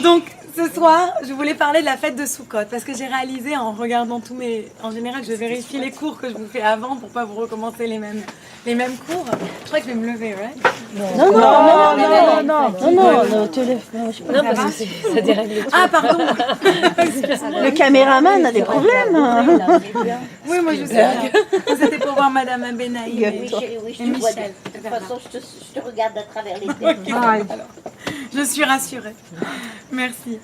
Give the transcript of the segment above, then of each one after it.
Donc, ce soir, je voulais parler de la fête de Sukkot parce que j'ai réalisé en regardant tous mes... En général, je vérifie les cours que je vous fais avant pour pas vous recommencer les mêmes cours. Je crois que je vais me lever, right? Non, te lève pas. Non, parce que ça dérègle tout. Ah, pardon. Le caméraman a des problèmes. Oui, moi je sais bien. C'était pour voir Madame Abenaï Oui, et chérie, oui, je et te vois. Michel. De toute façon, je te regarde à travers les têtes. Ok. Alors, je suis rassurée. Merci.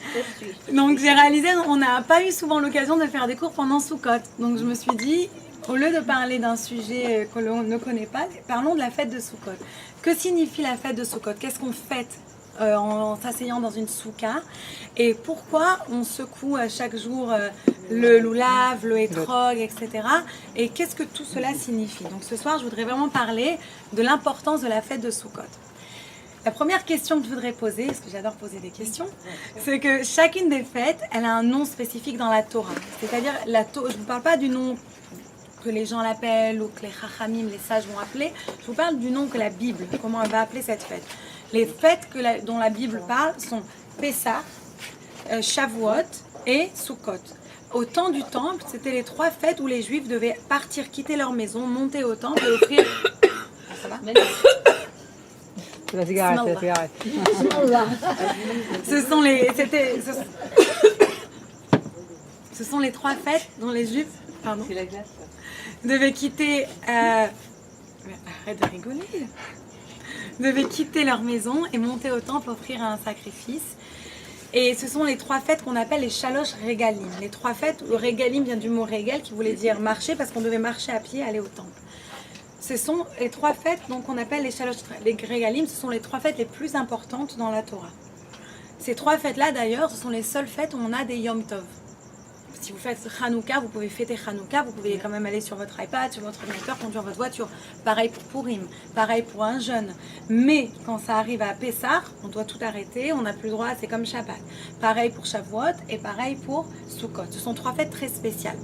Donc j'ai réalisé, on n'a pas eu souvent l'occasion de faire des cours pendant Sukkot. Donc je me suis dit, au lieu de parler d'un sujet que l'on ne connaît pas, parlons de la fête de Sukkot. Que signifie la fête de Sukkot? Qu'est-ce qu'on fête en s'asseyant dans une souka? Et pourquoi on secoue chaque jour le loulav, le hétrog, etc. Et qu'est-ce que tout cela signifie? Donc ce soir, je voudrais vraiment parler de l'importance de la fête de Sukkot. La première question que je voudrais poser, parce que j'adore poser des questions, c'est que chacune des fêtes, elle a un nom spécifique dans la Torah. C'est-à-dire, je ne vous parle pas du nom que les gens l'appellent ou que les chachamim, les sages vont appeler. Je vous parle du nom que la Bible, comment elle va appeler cette fête. Les fêtes dont la Bible parle sont Pessah, Shavuot et Sukkot. Au temps du temple, c'était les 3 fêtes où les Juifs devaient partir, quitter leur maison, monter au temple et offrir... Ça va ? La cigarette, la cigarette. Ce sont les 3 fêtes dont les Juifs, pardon, devaient quitter. Arrête de rigoler. Devaient quitter leur maison et monter au temple offrir un sacrifice. Et ce sont les 3 fêtes qu'on appelle les Shalosh Regalim. Les 3 fêtes, le Regalim vient du mot Regal qui voulait dire marcher parce qu'on devait marcher à pied, aller au temple. Ce sont les 3 fêtes donc qu'on appelle les Shalosh Regalim. Ce sont les 3 fêtes les plus importantes dans la Torah. Ces 3 fêtes-là d'ailleurs, ce sont les seules fêtes où on a des Yom Tov. Si vous faites Hanouka, vous pouvez fêter Hanouka, vous pouvez quand même aller sur votre iPad, sur votre ordinateur, conduire votre voiture. Pareil pour Purim, pareil pour un jeûne. Mais quand ça arrive à Pessah, on doit tout arrêter, on n'a plus le droit, c'est comme Shabbat. Pareil pour Shavuot et pareil pour Sukkot. Ce sont 3 fêtes très spéciales.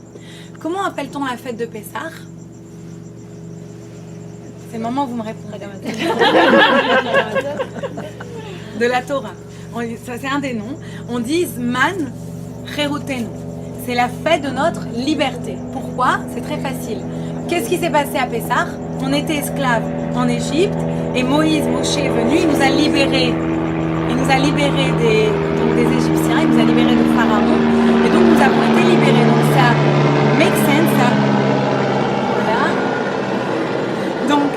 Comment appelle-t-on la fête de Pessah? C'est le moment où vous me répondrez. De la Torah. Ça, c'est un des noms. On dit Zman Cherutenu. C'est la fête de notre liberté. Pourquoi? C'est très facile. Qu'est-ce qui s'est passé à Pessah? On était esclaves en Égypte et Moshe est venu, il nous a libérés. Il nous a libérés des Égyptiens, il nous a libérés de Pharaon. Et donc nous avons été libérés. Donc ça make sense, ça. Voilà. Donc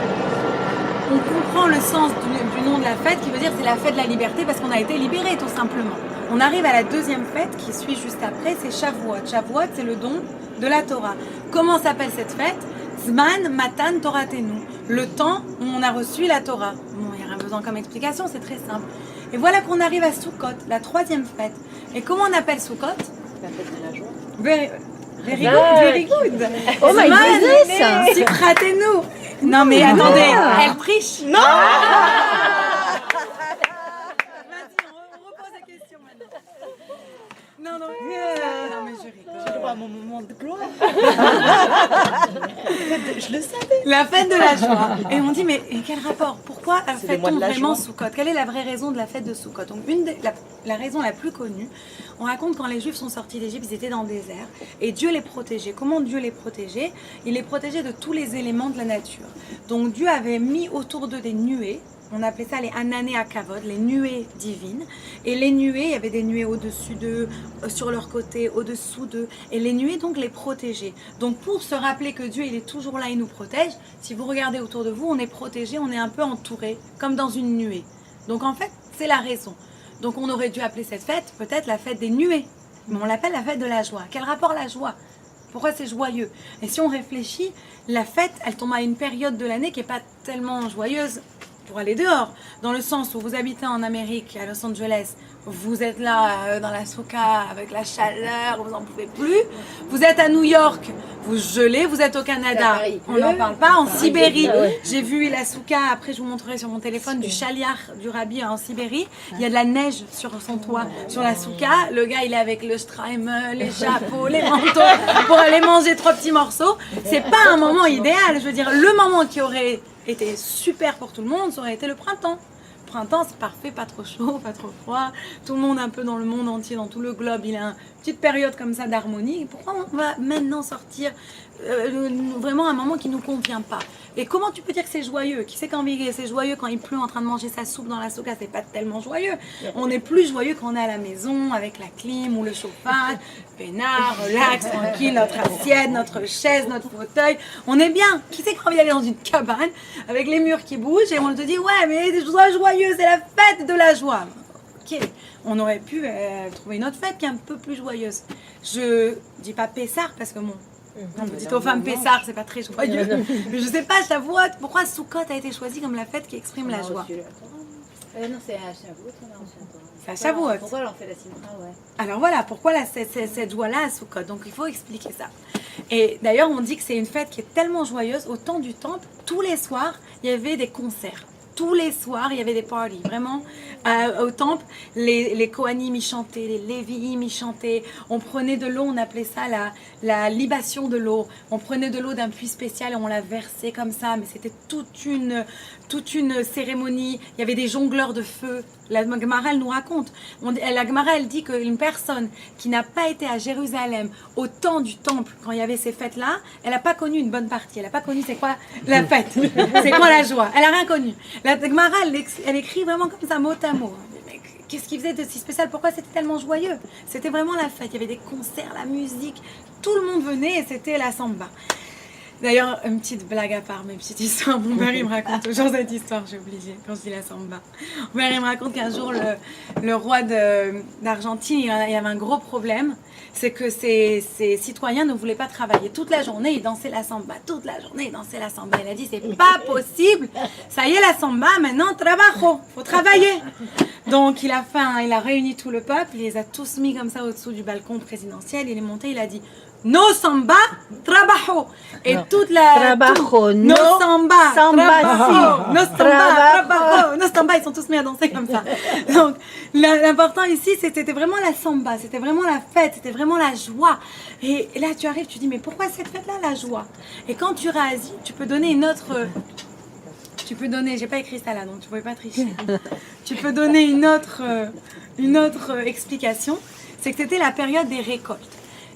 on comprend le sens du nom de la fête qui veut dire c'est la fête de la liberté parce qu'on a été libérés tout simplement. On arrive à la 2e fête qui suit juste après, c'est Shavuot. Shavuot, c'est le don de la Torah. Comment s'appelle cette fête? Zman Matan Toratenu. Le temps où on a reçu la Torah. Bon, il n'y a rien besoin comme explication, c'est très simple. Et voilà qu'on arrive à Sukkot, la 3e fête. Et comment on appelle Sukkot? La fête de la joie. Very good, very good. Oh my goodness! Sipratenu. Non mais attendez, elle triche. Non. Non, non, mais je rigole. J'ai droit à mon moment de gloire. Je le savais. La fête de la joie. Et on dit, mais quel rapport? Pourquoi fête-t-on vraiment Sukkot? Quelle est la vraie raison de la fête de Sukkot? Donc, la raison la plus connue, on raconte quand les Juifs sont sortis d'Égypte, ils étaient dans le désert. Et Dieu les protégeait. Comment Dieu les protégeait? Il les protégeait de tous les éléments de la nature. Donc, Dieu avait mis autour d'eux des nuées. On appelait ça les Anané Akavod, les nuées divines. Et les nuées, il y avait des nuées au-dessus d'eux, sur leur côté, au-dessous d'eux. Et les nuées, donc, les protégeaient. Donc, pour se rappeler que Dieu, il est toujours là, il nous protège, si vous regardez autour de vous, on est protégé, on est un peu entouré, comme dans une nuée. Donc, en fait, c'est la raison. Donc, on aurait dû appeler cette fête, peut-être la fête des nuées. Mais on l'appelle la fête de la joie. Quel rapport la joie? Pourquoi c'est joyeux? Et si on réfléchit, la fête, elle tombe à une période de l'année qui n'est pas tellement joyeuse pour aller dehors, dans le sens où vous habitez en Amérique, à Los Angeles, vous êtes là dans la souka avec la chaleur, vous n'en pouvez plus. Vous êtes à New York, vous gelez, vous êtes au Canada, on n'en parle pas. En Sibérie, j'ai vu la souka, après je vous montrerai sur mon téléphone, du chaliar du rabbi en Sibérie. Il y a de la neige sur son toit, sur la souka. Le gars, il est avec le Streimer, les chapeaux, les manteaux, pour aller manger 3 petits morceaux. C'est pas un moment idéal, je veux dire, le moment qui aurait été super pour tout le monde, ça aurait été le printemps. printemps, c'est parfait, pas trop chaud, pas trop froid. Tout le monde un peu dans le monde entier, dans tout le globe, il a une petite période comme ça d'harmonie. Pourquoi on va maintenant sortir vraiment un moment qui ne nous convient pas? Et comment tu peux dire que c'est joyeux? Qui sait quand c'est joyeux quand il pleut en train de manger sa soupe dans la souka? C'est pas tellement joyeux. On est plus joyeux quand on est à la maison avec la clim ou le chauffage, peinard, relax, tranquille, notre assiette, notre chaise, notre fauteuil. On est bien. Qui sait qu'on envie d'aller dans une cabane avec les murs qui bougent et on te dit ouais mais sois joyeux, c'est la fête de la joie. Ok, on aurait pu trouver une autre fête qui est un peu plus joyeuse. Je dis pas Pessar parce que bon. On me dit aux femmes Pessar, c'est pas très joyeux. Mais je sais pas, Shavuot, pourquoi Sukkot a été choisi comme la fête qui exprime la joie? Non, c'est à Shavuot. C'est à Shavuot. Pourquoi on fait la simcha, ouais. Alors voilà, pourquoi cette joie-là à Sukkot? Donc il faut expliquer ça. Et d'ailleurs, on dit que c'est une fête qui est tellement joyeuse. Au temps du temple, tous les soirs, il y avait des concerts. Tous les soirs, il y avait des parties. Vraiment, au temple, les Kohanim y chantaient, les Lévi'im y chantaient. On prenait de l'eau, on appelait ça la libation de l'eau. On prenait de l'eau d'un puits spécial et on la versait comme ça. Mais c'était toute une cérémonie. Il y avait des jongleurs de feu. La Gemara, elle nous raconte. La Gemara, elle dit qu'une personne qui n'a pas été à Jérusalem au temps du temple, quand il y avait ces fêtes-là, elle n'a pas connu une bonne partie. Elle n'a pas connu c'est quoi la fête, c'est quoi la joie. Elle n'a rien connu. La Gemara, elle écrit vraiment comme ça, mot à mot. Qu'est-ce qui faisait de si spécial? Pourquoi c'était tellement joyeux? C'était vraiment la fête. Il y avait des concerts, la musique. Tout le monde venait et c'était la samba. D'ailleurs, une petite blague à part, mes petites histoires. Mon père, il me raconte toujours cette histoire, j'ai oublié, quand je dis la samba. Mon père, il me raconte qu'un jour, le roi d'Argentine, il y avait un gros problème. C'est que ses citoyens ne voulaient pas travailler. Toute la journée, ils dansaient la samba. Toute la journée, ils dansaient la samba. Il a dit, c'est pas possible. Ça y est, la samba, maintenant, trabajo. Faut travailler. Donc, il a réuni tout le peuple. Il les a tous mis comme ça au-dessous du balcon présidentiel. Il est monté, il a dit, no samba, trabajo. Et toute la... Trabajo, no samba, samba, trabajo. No samba, trabajo. No samba, ils sont tous mis à danser comme ça. Donc, l'important ici, c'était vraiment la samba. C'était vraiment la fête. C'était vraiment la joie. Et là, tu arrives, tu dis, mais pourquoi cette fête-là, la joie? Et quand tu réagis, tu peux donner une autre... Tu peux donner, j'ai pas écrit ça là, donc tu pouvais pas tricher. Tu peux donner une autre explication. C'est que c'était la période des récoltes.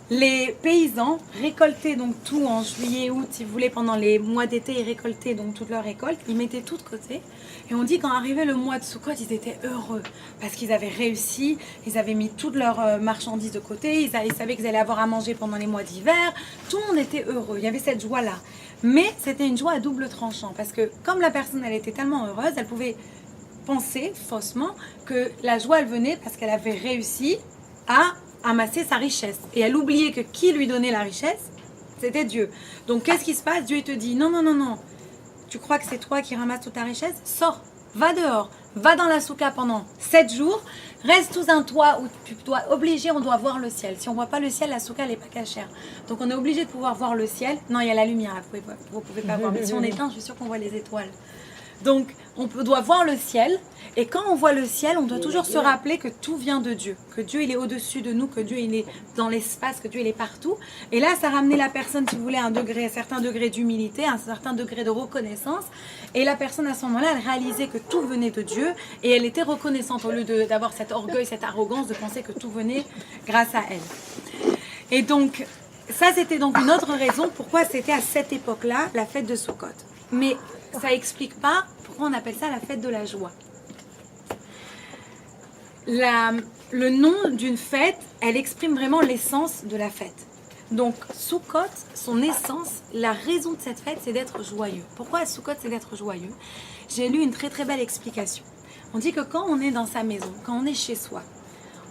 Les paysans récoltaient donc tout en juillet, août, si vous voulez, pendant les mois d'été, ils récoltaient donc toute leur récolte, ils mettaient tout de côté. Et on dit quand arrivait le mois de Sukkot, ils étaient heureux parce qu'ils avaient réussi, ils avaient mis toutes leurs marchandises de côté, ils savaient qu'ils allaient avoir à manger pendant les mois d'hiver, tout le monde était heureux, il y avait cette joie-là. Mais c'était une joie à double tranchant parce que comme la personne, elle était tellement heureuse, elle pouvait penser faussement que la joie, elle venait parce qu'elle avait réussi à amasser sa richesse. Et elle oubliait que qui lui donnait la richesse, c'était Dieu. Donc qu'est-ce qui se passe? Dieu il te dit non, non, non, non. Tu crois que c'est toi qui ramasses toute ta richesse? Sors, va dehors, va dans la souka pendant 7 jours, reste sous un toit où tu dois on doit voir le ciel. Si on voit pas le ciel, la souka elle est pas cachère. Donc on est obligé de pouvoir voir le ciel. Non, il y a la lumière, là, vous pouvez pas voir. Mais si on éteint, je suis sûre qu'on voit les étoiles. Donc on doit voir le ciel. Et quand on voit le ciel, on doit toujours se rappeler que tout vient de Dieu. Que Dieu, il est au-dessus de nous, que Dieu, il est dans l'espace, que Dieu, il est partout. Et là, ça ramenait la personne, si vous voulez, un certain degré d'humilité, un certain degré de reconnaissance. Et la personne, à ce moment-là, elle réalisait que tout venait de Dieu. Et elle était reconnaissante au lieu d'avoir cet orgueil, cette arrogance, de penser que tout venait grâce à elle. Et donc, ça, c'était donc une autre raison pourquoi c'était à cette époque-là, la fête de Sukkot. Mais ça explique pas pourquoi on appelle ça la fête de la joie. Le nom d'une fête, elle exprime vraiment l'essence de la fête. Donc, Sukkot, son essence, la raison de cette fête, c'est d'être joyeux. Pourquoi Sukkot, c'est d'être joyeux? J'ai lu une très très belle explication. On dit que quand on est dans sa maison, quand on est chez soi,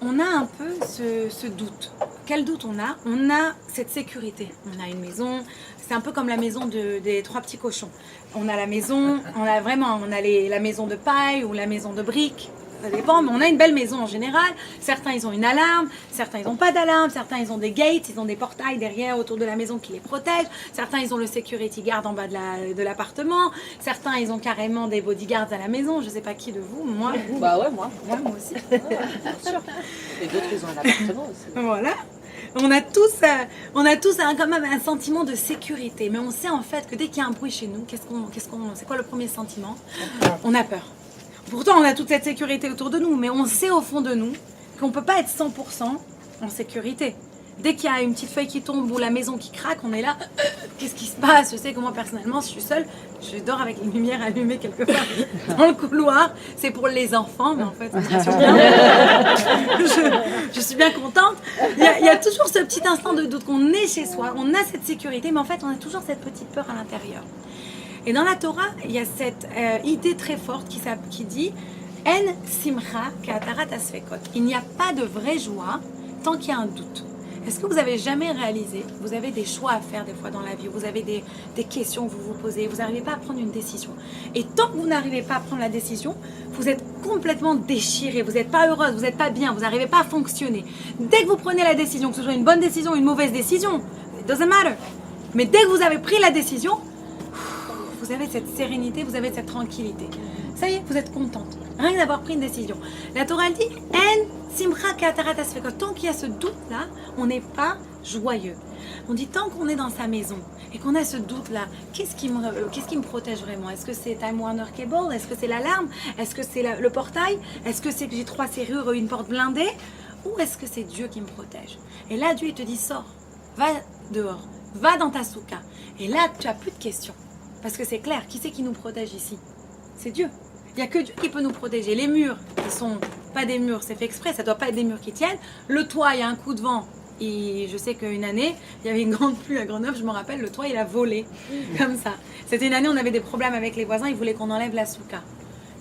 on a un peu ce doute. Quel doute on a? On a cette sécurité. On a une maison, c'est un peu comme la maison des 3 petits cochons. On a la maison, on a la maison de paille ou la maison de briques. Ça dépend, mais on a une belle maison en général. Certains, ils ont une alarme. Certains, ils n'ont pas d'alarme. Certains, ils ont des gates. Ils ont des portails derrière, autour de la maison qui les protègent. Certains, ils ont le security guard en bas de l'appartement. Certains, ils ont carrément des bodyguards à la maison. Je ne sais pas qui de vous, moi. Bah ouais, moi. Moi aussi. Bien sûr. Et d'autres, ils ont un appartement aussi. Voilà. On a tous quand même un sentiment de sécurité. Mais on sait en fait que dès qu'il y a un bruit chez nous, c'est quoi le premier sentiment? On a peur. Pourtant, on a toute cette sécurité autour de nous, mais on sait au fond de nous qu'on ne peut pas être 100% en sécurité. Dès qu'il y a une petite feuille qui tombe ou la maison qui craque, on est là, qu'est-ce qui se passe? Je sais que moi, personnellement, si je suis seule, je dors avec une lumière allumée quelque part dans le couloir. C'est pour les enfants, mais en fait, je suis bien, je suis bien contente. Il y a toujours ce petit instant de doute qu'on est chez soi, on a cette sécurité, mais en fait, on a toujours cette petite peur à l'intérieur. Et dans la Torah, il y a cette idée très forte qui dit « En simcha ka'atarat asfekot ». Il n'y a pas de vraie joie tant qu'il y a un doute. Est-ce que vous avez jamais réalisé, vous avez des choix à faire des fois dans la vie, vous avez des questions que vous vous posez, vous n'arrivez pas à prendre une décision. Et tant que vous n'arrivez pas à prendre la décision, vous êtes complètement déchiré, vous n'êtes pas heureuse, vous n'êtes pas bien, vous n'arrivez pas à fonctionner. Dès que vous prenez la décision, que ce soit une bonne décision ou une mauvaise décision, it doesn't matter. Mais dès que vous avez pris la décision, vous avez cette sérénité, vous avez cette tranquillité. Ça y est, vous êtes contente. Rien que d'avoir pris une décision. La Torah dit « En simcha ka'atarat asfekot ». Tant qu'il y a ce doute-là, on n'est pas joyeux. On dit tant qu'on est dans sa maison et qu'on a ce doute-là, qu'est-ce qui me protège vraiment? Est-ce que c'est Time Warner Cable? Est-ce que c'est l'alarme? Est-ce que c'est le portail? Est-ce que c'est que j'ai 3 serrures et une porte blindée? Ou est-ce que c'est Dieu qui me protège? Et là, Dieu il te dit « Sors, va dehors, va dans ta souka ». Et là, tu n'as plus de questions. Parce que c'est clair, qui c'est qui nous protège ici? C'est Dieu. Il n'y a que Dieu qui peut nous protéger. Les murs, qui sont pas des murs, c'est fait exprès, ça ne doit pas être des murs qui tiennent. Le toit, il y a un coup de vent. Et je sais qu'une année, il y avait une grande pluie à Grenoble, je me rappelle, le toit, il a volé. Comme ça. C'était une année, on avait des problèmes avec les voisins, ils voulaient qu'on enlève la souka.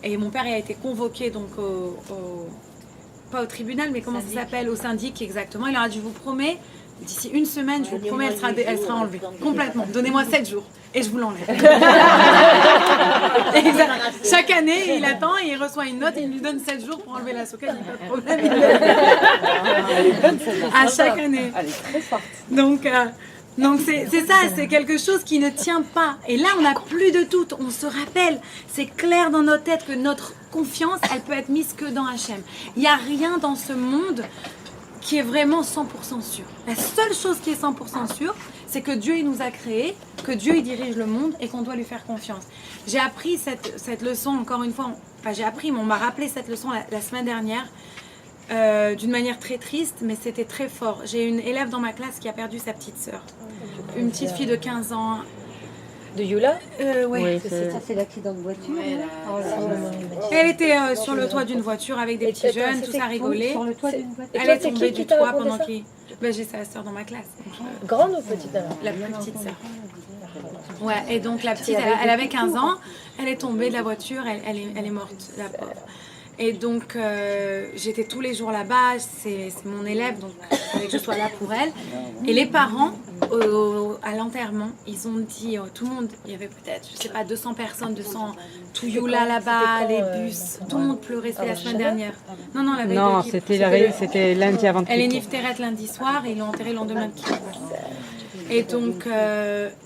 Et mon père il a été convoqué, donc pas au tribunal, mais comment ça s'appelle? Au syndic, exactement. Il leur a dit, je vous promets, d'ici une semaine, je vous promets, elle sera enlevée. Complètement. Donnez-moi 7 jours. Et je vous l'enlève. Chaque année, il attend et il reçoit une note, il lui donne 7 jours pour enlever la souka, il n'y a pas de problème. À chaque année. Elle est très forte. Donc c'est ça, c'est quelque chose qui ne tient pas. Et là, on n'a plus de doute. On se rappelle, c'est clair dans notre tête que notre confiance, elle peut être mise que dans Hachem. Il n'y a rien dans ce monde qui est vraiment 100% sûr. La seule chose qui est 100% sûre, c'est que Dieu il nous a créés, que Dieu il dirige le monde et qu'on doit lui faire confiance. J'ai appris cette leçon, encore une fois, enfin j'ai appris, mais on m'a rappelé cette leçon la semaine dernière, d'une manière très triste, mais c'était très fort. J'ai une élève dans ma classe qui a perdu sa petite sœur, une petite fille de 15 ans. De Yula? Oui, Ça, c'est l'accident de voiture. Elle était sur le toit d'une voiture avec des petits jeunes, tous à rigoler. Sur le toit d'une voiture. Elle est tombée du toit pendant qu'il... Ben, j'ai sa sœur dans ma classe. Donc, Grande ou petite alors? la plus petite sœur. Ouais, et donc la petite, elle avait 15 ans, elle est tombée de la voiture, elle est morte, la pauvre. Et donc j'étais tous les jours là-bas, c'est mon élève, donc il fallait que je sois là pour elle. Et les parents, à l'enterrement, ils ont dit, tout le monde, il y avait peut-être, je sais pas, 200 personnes, 200 Touyoula là-bas, les bus, tout le monde pleurait, c'était la semaine dernière. Non, la veille Non, de Kippour. c'était lundi avant de Elle est Kippour. niftéret lundi soir et ils l'ont enterrée le lendemain de Kippour. Et donc,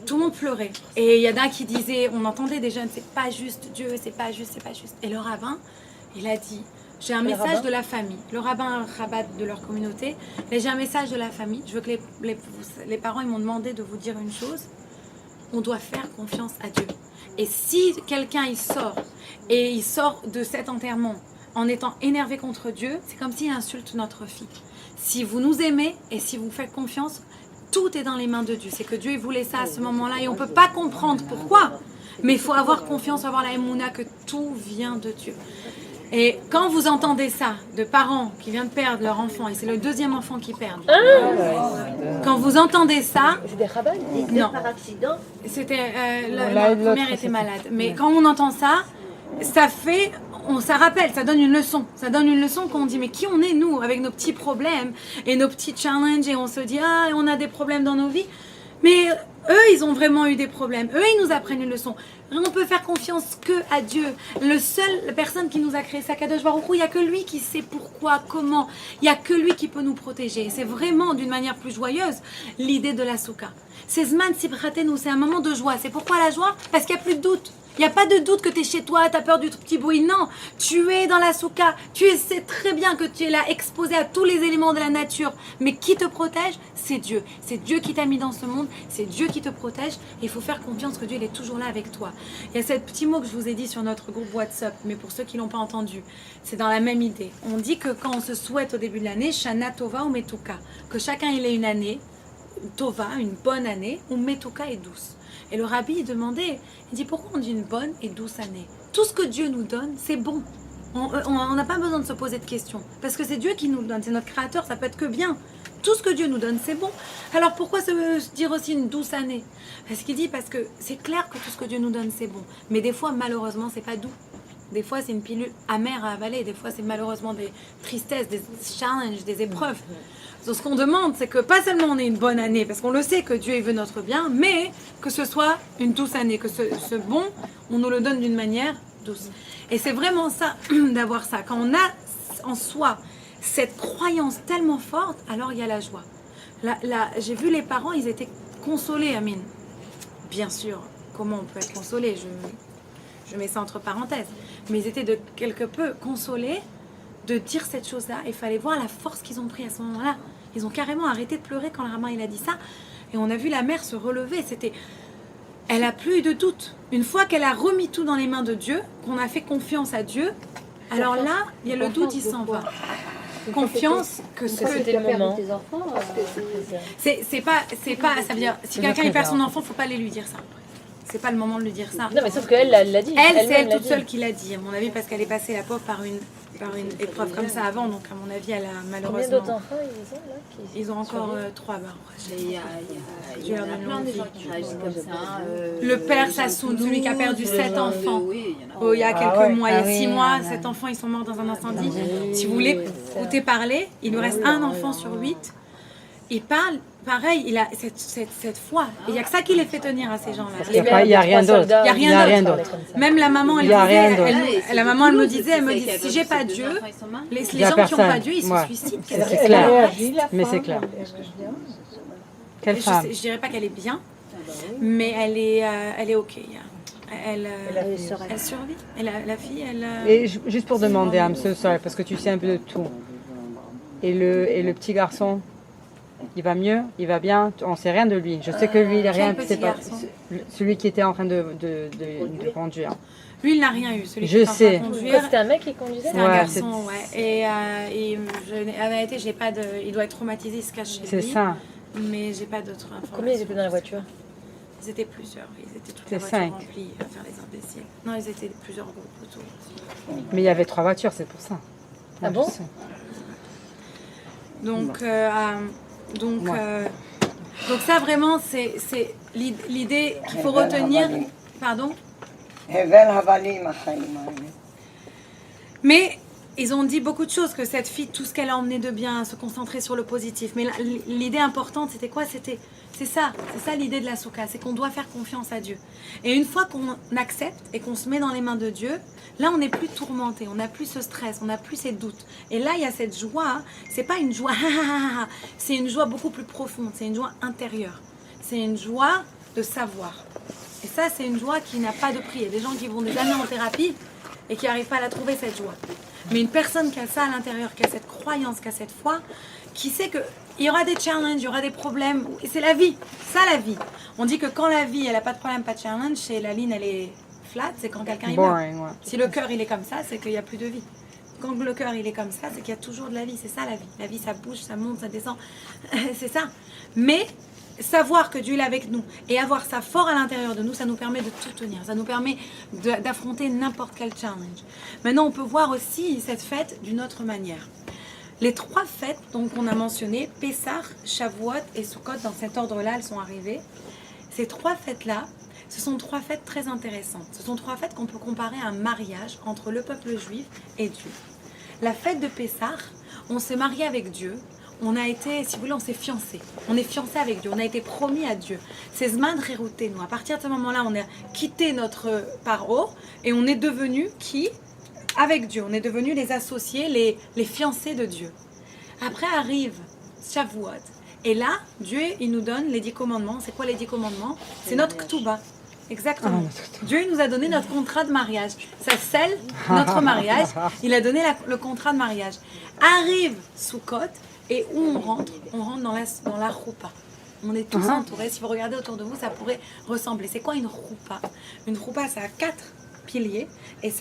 tout le monde pleurait. Et il y en a qui disaient, on entendait des jeunes, c'est pas juste, Dieu, c'est pas juste, c'est pas juste. Et le rabbin, il a dit, j'ai un message de la famille. Le rabbin rabat de leur communauté, mais j'ai un message de la famille. Je veux que les parents, ils m'ont demandé de vous dire une chose. On doit faire confiance à Dieu. Et si quelqu'un, il sort de cet enterrement en étant énervé contre Dieu, c'est comme s'il insulte notre fille. Si vous nous aimez et si vous faites confiance, tout est dans les mains de Dieu. C'est que Dieu il voulait ça à ce moment-là et on ne peut pas comprendre pourquoi. Mais il faut avoir confiance, avoir la émouna que tout vient de Dieu. Et quand vous entendez ça de parents qui viennent de perdre leur enfant, et c'est le deuxième enfant qui perd, quand vous entendez ça, C'est des rabbins? non, Par accident. c'était la première était malade. Mais quand on entend ça, ça rappelle, ça donne une leçon. Ça donne une leçon qu'on dit mais qui on est nous avec nos petits problèmes et nos petits challenges et on se dit ah on a des problèmes dans nos vies. Mais eux ils ont vraiment eu des problèmes. Eux ils nous apprennent une leçon. On peut faire confiance que à Dieu. La personne qui nous a créé, Kadosh Baruch Hu, il n'y a que lui qui sait pourquoi, comment. Il n'y a que lui qui peut nous protéger. C'est vraiment d'une manière plus joyeuse l'idée de la souka. C'est Zman Sibratenu, c'est un moment de joie. C'est pourquoi la joie? Parce qu'il n'y a plus de doute. Il n'y a pas de doute que tu es chez toi, tu as peur du petit bruit. Non, tu es dans la souka. Tu sais très bien que tu es là exposé à tous les éléments de la nature. Mais qui te protège? C'est Dieu. C'est Dieu qui t'a mis dans ce monde. C'est Dieu qui te protège. Et il faut faire confiance que Dieu il est toujours là avec toi. Il y a ce petit mot que je vous ai dit sur notre groupe WhatsApp. Mais pour ceux qui ne l'ont pas entendu, c'est dans la même idée. On dit que quand on se souhaite au début de l'année, Shana Tova ou Metuka, que chacun il ait une année Tova, une bonne année, ou Metuka est douce. Et le rabbi il demandait, il dit pourquoi on dit une bonne et douce année? Tout ce que Dieu nous donne, c'est bon. On n'a pas besoin de se poser de questions. Parce que c'est Dieu qui nous le donne, c'est notre créateur, ça peut être que bien. Tout ce que Dieu nous donne, c'est bon. Alors pourquoi se dire aussi une douce année? Parce qu'il dit, parce que c'est clair que tout ce que Dieu nous donne, c'est bon. Mais des fois, malheureusement, c'est pas doux. Des fois, c'est une pilule amère à avaler. Des fois, c'est malheureusement des tristesses, des challenges, des épreuves. Donc, ce qu'on demande, c'est que pas seulement on ait une bonne année, parce qu'on le sait que Dieu il veut notre bien, mais que ce soit une douce année, que ce bon, on nous le donne d'une manière douce. Et c'est vraiment ça, d'avoir ça. Quand on a en soi cette croyance tellement forte, alors il y a la joie. J'ai vu les parents, ils étaient consolés, Amine. Bien sûr, comment on peut être consolé? Je mets ça entre parenthèses. Mais ils étaient de quelque peu consolés de dire cette chose-là. Il fallait voir la force qu'ils ont pris à ce moment-là. Ils ont carrément arrêté de pleurer quand le rabbin il a dit ça. Et on a vu la mère se relever. Elle a plus eu de doute. Une fois qu'elle a remis tout dans les mains de Dieu, qu'on a fait confiance à Dieu, alors là, il y a le doute, il s'en va. Confiance que c'était le moment. Tes enfants, c'est pas, ça veut dire, si quelqu'un il perd son enfant, faut pas aller lui dire ça. C'est pas le moment de lui dire ça. Non, mais sauf qu'elle l'a dit. Elle, c'est elle toute seule qui l'a dit, à mon avis, parce qu'elle est passée la pauvre par une épreuve comme ça avant, donc à mon avis, elle a Combien malheureusement... d'autres enfants ils ont là Ils ont encore 3 barres. Il y en a plein des gens qui réagissent comme ça. Le père Sassoon, celui qui a perdu 7 enfants. Oui, il y en a. Oh, il y a quelques mois, il y a 6 mois, oui. 7 enfants, ils sont morts dans un incendie. Si vous voulez écouter parler, il lui reste un enfant sur 8. Il parle, pareil, il a cette foi. Et il n'y a que ça qui les fait tenir à ces gens-là. Il n'y a rien d'autre. Il y a rien d'autre. Même la maman, elle me disait, si j'ai pas Dieu, les gens qui n'ont pas Dieu, ils se suicident. C'est clair. Mais c'est clair. Quelle femme? Je dirais pas qu'elle est bien, mais elle est ok. Elle survit. Et la fille, elle... Et juste pour demander, I'm so sorry, parce que tu sais un peu de tout. Et le petit garçon, il va mieux, il va bien, on sait rien de lui. Je sais que lui, il n'a rien. C'est pas celui qui était en train de conduire. Lui, il n'a rien eu. Celui Je qui sais. était en train de conduire. C'était un mec qui conduisait? C'est un garçon, ouais. Et en vérité, j'ai pas de. Il doit être traumatisé, il se cache chez lui. C'est ça. Mais j'ai pas d'autres informations. Combien ils étaient dans la voiture? Ils étaient plusieurs. Ils étaient toute la C'est voiture 5. remplie à faire les imbéciles. Non, ils étaient plusieurs groupes autour. Mais il y avait 3 voitures, c'est pour ça. Ah bon? Donc, donc ça vraiment, c'est l'idée qu'il faut retenir. Pardon? Mais ils ont dit beaucoup de choses, que cette fille, tout ce qu'elle a emmené de bien, se concentrer sur le positif. Mais l'idée importante, c'était quoi? C'est ça l'idée de la soukha, c'est qu'on doit faire confiance à Dieu. Et une fois qu'on accepte et qu'on se met dans les mains de Dieu, là on n'est plus tourmenté, on n'a plus ce stress, on n'a plus ces doutes. Et là il y a cette joie, c'est pas une joie, c'est une joie beaucoup plus profonde, c'est une joie intérieure. C'est une joie de savoir. Et ça c'est une joie qui n'a pas de prix. Il y a des gens qui vont des années en thérapie et qui n'arrivent pas à la trouver cette joie. Mais une personne qui a ça à l'intérieur, qui a cette croyance, qui a cette foi, qui sait que il y aura des challenges, il y aura des problèmes, et c'est la vie, ça la vie. On dit que quand la vie, elle n'a pas de problème, pas de challenge, et la ligne, elle est flat, c'est quand quelqu'un est mort. Ouais. Si le cœur, il est comme ça, c'est qu'il n'y a plus de vie. Quand le cœur, il est comme ça, c'est qu'il y a toujours de la vie, c'est ça la vie. La vie, ça bouge, ça monte, ça descend, c'est ça. Mais savoir que Dieu est avec nous et avoir ça fort à l'intérieur de nous, ça nous permet de tout tenir, ça nous permet d'affronter n'importe quel challenge. Maintenant, on peut voir aussi cette fête d'une autre manière. Les 3 fêtes donc qu'on a mentionnées, Pessah, Shavuot et Sukkot, dans cet ordre-là, elles sont arrivées. Ces 3 fêtes-là, ce sont 3 fêtes très intéressantes. Ce sont 3 fêtes qu'on peut comparer à un mariage entre le peuple juif et Dieu. La fête de Pessah, on s'est marié avec Dieu. On a été, si vous voulez, on s'est fiancé. On est fiancé avec Dieu. On a été promis à Dieu. C'est Zman Rerouté, nous. À partir de ce moment-là, on a quitté notre paro et on est devenu qui? Avec Dieu. On est devenus les associés, les fiancés de Dieu. Après arrive Shavuot. Et là, Dieu, il nous donne les 10 commandements. C'est quoi les 10 commandements? C'est notre Ketouba. Exactement. Dieu il nous a donné notre contrat de mariage. Ça scelle notre mariage. Il a donné le contrat de mariage. Arrive Sukkot et où on rentre dans la roupa. On est tous entourés. Si vous regardez autour de vous, ça pourrait ressembler. C'est quoi une roupa? Une roupa, ça a 4 piliers et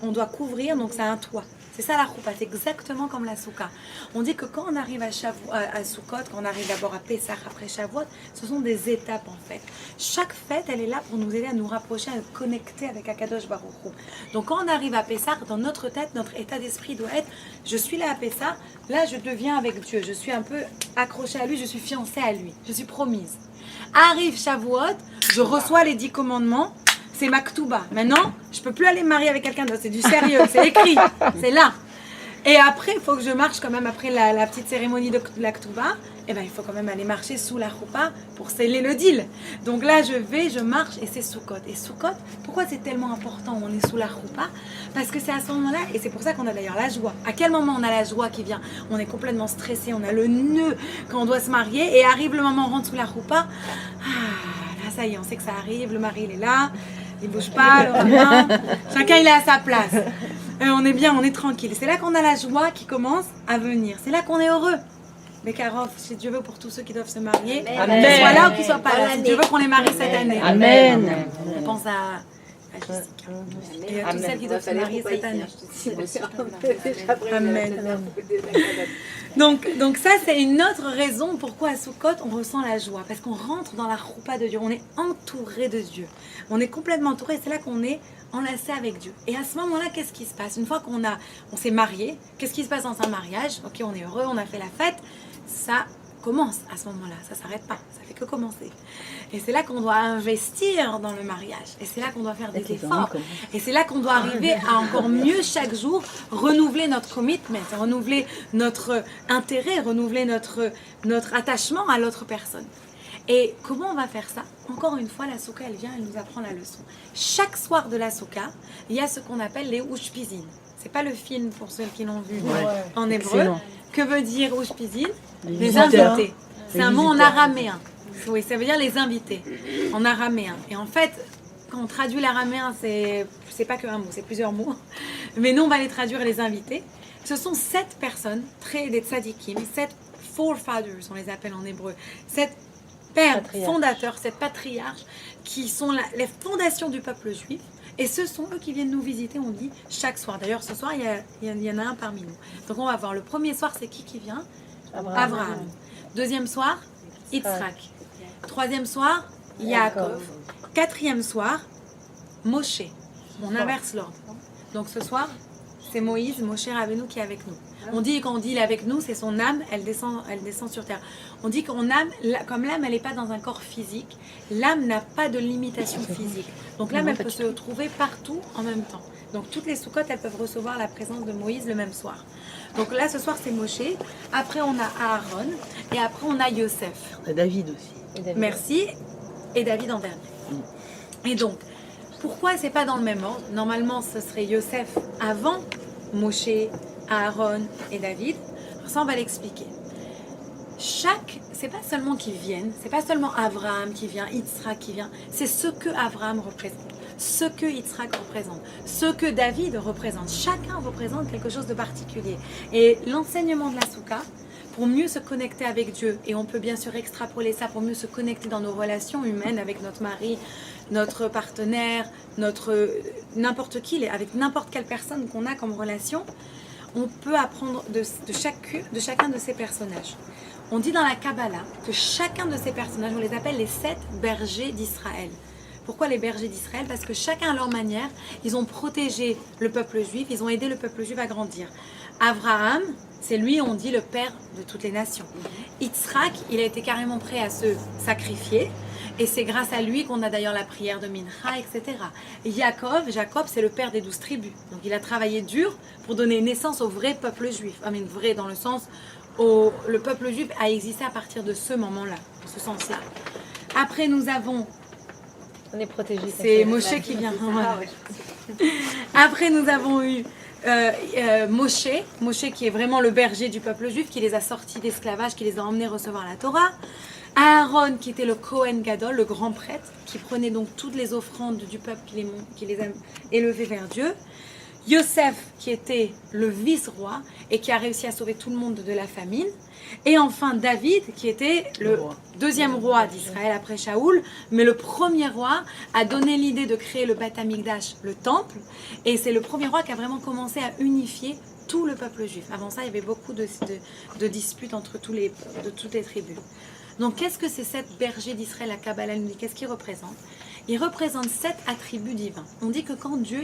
on doit couvrir, donc ça a un toit. C'est ça la roupa, c'est exactement comme la souka. On dit que quand on arrive à Sukkot, quand on arrive d'abord à Pessah, après Shavuot, ce sont des étapes en fait. Chaque fête, elle est là pour nous aider à nous rapprocher, à nous connecter avec Akadosh Baruch Hu. Donc quand on arrive à Pessah, dans notre tête, notre état d'esprit doit être, je suis là à Pessah, là je deviens avec Dieu, je suis un peu accrochée à lui, je suis fiancée à lui, je suis promise. Arrive Shavuot, je reçois les 10 commandements, c'est ma ktouba. Maintenant, je peux plus aller me marier avec quelqu'un d'autre. C'est du sérieux, c'est écrit, c'est là. Et après, il faut que je marche quand même après la petite cérémonie de la ktouba. Eh ben, il faut quand même aller marcher sous la roupa pour sceller le deal. Donc là, je marche et c'est Sukkot. Et Sukkot, pourquoi c'est tellement important on est sous la roupa? Parce que c'est à ce moment-là, et c'est pour ça qu'on a d'ailleurs la joie. À quel moment on a la joie qui vient? On est complètement stressé, on a le nœud quand on doit se marier et arrive le moment où on rentre sous la roupa. Là, ça y est, on sait que ça arrive, le mari il est là. Il bouge pas, le rien. Chacun il est à sa place. On est bien, on est tranquille. C'est là qu'on a la joie qui commence à venir. C'est là qu'on est heureux. Bekarov, si Dieu veut pour tous ceux qui doivent se marier, qu'ils soient là ou qu'ils soient pas là. Si Dieu veut qu'on les marie cette année. Amen. On pense à Jessica. Et à toutes celles qui doivent se marier cette année. Amen. Donc ça, c'est une autre raison pourquoi à Sukkot, on ressent la joie. Parce qu'on rentre dans la roupa de Dieu. On est entouré de Dieu. On est complètement entouré. C'est là qu'on est enlacé avec Dieu. Et à ce moment-là, qu'est-ce qui se passe? Une fois on s'est marié, qu'est-ce qui se passe dans un mariage? Ok, on est heureux, on a fait la fête. Ça commence à ce moment-là. Ça ne s'arrête pas. Ça fait que commencer. Et c'est là qu'on doit investir dans le mariage. Et c'est là qu'on doit faire des efforts. Et c'est là qu'on doit arriver à encore mieux chaque jour renouveler notre commitment, renouveler notre intérêt, renouveler notre attachement à l'autre personne. Et comment on va faire ça? Encore une fois, la souka, elle vient, elle nous apprend la leçon. Chaque soir de la souka, il y a ce qu'on appelle les ushpizin. C'est pas le film pour ceux qui l'ont vu en hébreu. Excellent. Que veut dire ushpizin? Les invités. C'est un mot en araméen. Oui, ça veut dire les invités, en araméen. Et en fait, quand on traduit l'araméen, c'est pas qu'un mot, c'est plusieurs mots. Mais nous, on va les traduire les invités. Ce sont 7 personnes, des tzadikim, 7 forefathers, on les appelle en hébreu. 7 pères fondateurs, 7 patriarches, qui sont les fondations du peuple juif. Et ce sont eux qui viennent nous visiter, on dit, chaque soir. D'ailleurs, ce soir, il y en a un parmi nous. Donc on va voir, le premier soir, c'est qui vient? Abraham. Deuxième soir, Yitzhak. Troisième soir, Yaakov. Quatrième soir, Moshe. On inverse l'ordre. Donc ce soir, c'est Moïse, Moshe Rabbeinu qui est avec nous. On dit, quand on dit il est avec nous, c'est son âme, elle descend sur terre. On dit comme l'âme, elle n'est pas dans un corps physique, l'âme n'a pas de limitation physique. Donc l'âme, elle peut se trouver partout en même temps. Donc toutes les soukottes, elles peuvent recevoir la présence de Moïse le même soir. Donc là, ce soir, c'est Moshe. Après, on a Aaron. Et après, on a Yosef. On a David aussi. Merci. Et David en dernier. Et donc, pourquoi c'est pas dans le même ordre? Normalement, ce serait Yosef avant Moshe, Aaron et David. Alors ça, on va l'expliquer. C'est pas seulement qu'ils viennent, c'est pas seulement Abraham qui vient, Yitzhak qui vient, c'est ce que Abraham représente, ce que Yitzhak représente, ce que David représente. Chacun représente quelque chose de particulier. Et l'enseignement de la Souka, pour mieux se connecter avec Dieu, et on peut bien sûr extrapoler ça pour mieux se connecter dans nos relations humaines avec notre mari, notre partenaire, n'importe qui, avec n'importe quelle personne qu'on a comme relation, on peut apprendre de chacun de ces personnages. On dit dans la Kabbalah que chacun de ces personnages, on les appelle les 7 bergers d'Israël. Pourquoi les bergers d'Israël? Parce que chacun à leur manière, ils ont protégé le peuple juif, ils ont aidé le peuple juif à grandir. Abraham, c'est lui, on dit, le père de toutes les nations. Yitzhak, il a été carrément prêt à se sacrifier. Et c'est grâce à lui qu'on a d'ailleurs la prière de Mincha, etc. Jacob, c'est le père des 12 tribus. Donc il a travaillé dur pour donner naissance au vrai peuple juif. Vrai dans le sens où le peuple juif a existé à partir de ce moment-là, dans ce sens-là. Après nous avons... On est protégés. C'est Moshe qui vient. Après nous avons eu Moshe qui est vraiment le berger du peuple juif, qui les a sortis d'esclavage, qui les a emmenés recevoir la Torah. Aaron qui était le Kohen Gadol, le grand prêtre, qui prenait donc toutes les offrandes du peuple qui les a élevées vers Dieu. Yosef qui était le vice-roi et qui a réussi à sauver tout le monde de la famine. Et enfin David qui était le deuxième roi d'Israël après Shaoul, mais le premier roi a donné l'idée de créer le Beth Amikdash, le temple, et c'est le premier roi qui a vraiment commencé à unifier tout le peuple juif. Avant ça, il y avait beaucoup de disputes entre toutes les tribus. Donc qu'est-ce que c'est cette berger d'Israël, la Kabbalah nous dit? Qu'est-ce qu'il représente? Il représente 7 attributs divins. On dit que quand Dieu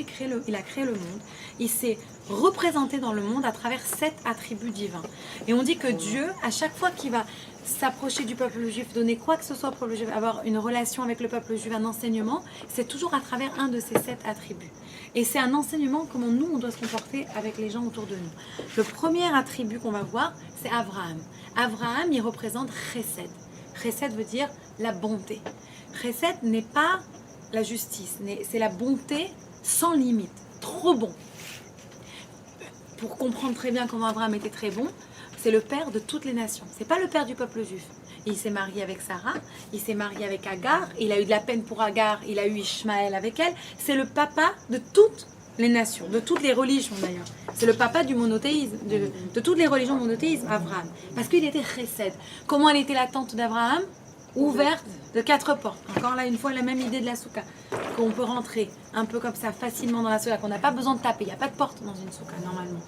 il a créé le monde, il s'est représenté dans le monde à travers 7 attributs divins. Et on dit que Dieu, à chaque fois qu'il va s'approcher du peuple juif, donner quoi que ce soit au peuple juif, avoir une relation avec le peuple juif, un enseignement, c'est toujours à travers un de ces 7 attributs. Et c'est un enseignement comment nous, on doit se comporter avec les gens autour de nous. Le premier attribut qu'on va voir, c'est Abraham. Abraham, il représente Chesed. Chesed veut dire la bonté. Chesed n'est pas la justice, c'est la bonté sans limite, trop bon. Pour comprendre très bien comment Abraham était très bon, c'est le père de toutes les nations. C'est pas le père du peuple juif. Il s'est marié avec Sarah, il s'est marié avec Agar, il a eu de la peine pour Agar, il a eu Ishmaël avec elle. C'est le papa de toutes les nations, de toutes les religions d'ailleurs. C'est le papa du monothéisme, de toutes les religions monothéisme, Abraham. Parce qu'il était Chesed. Comment elle était la tente d'Abraham? Ouverte de 4 portes. Encore là, une fois, la même idée de la souka. Qu'on peut rentrer un peu comme ça, facilement dans la souka, qu'on n'a pas besoin de taper. Il n'y a pas de porte dans une souka, normalement.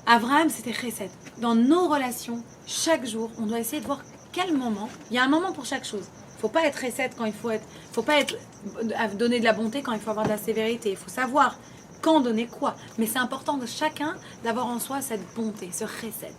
Abraham, c'était Chesed. Dans nos relations, chaque jour, on doit essayer de voir quel moment. Il y a un moment pour chaque chose. Il ne faut pas être Chesed quand il faut être... Il ne faut pas donner de la bonté quand il faut avoir de la sévérité. Il faut savoir quand donner quoi. Mais c'est important de chacun d'avoir en soi cette bonté, ce Chesed.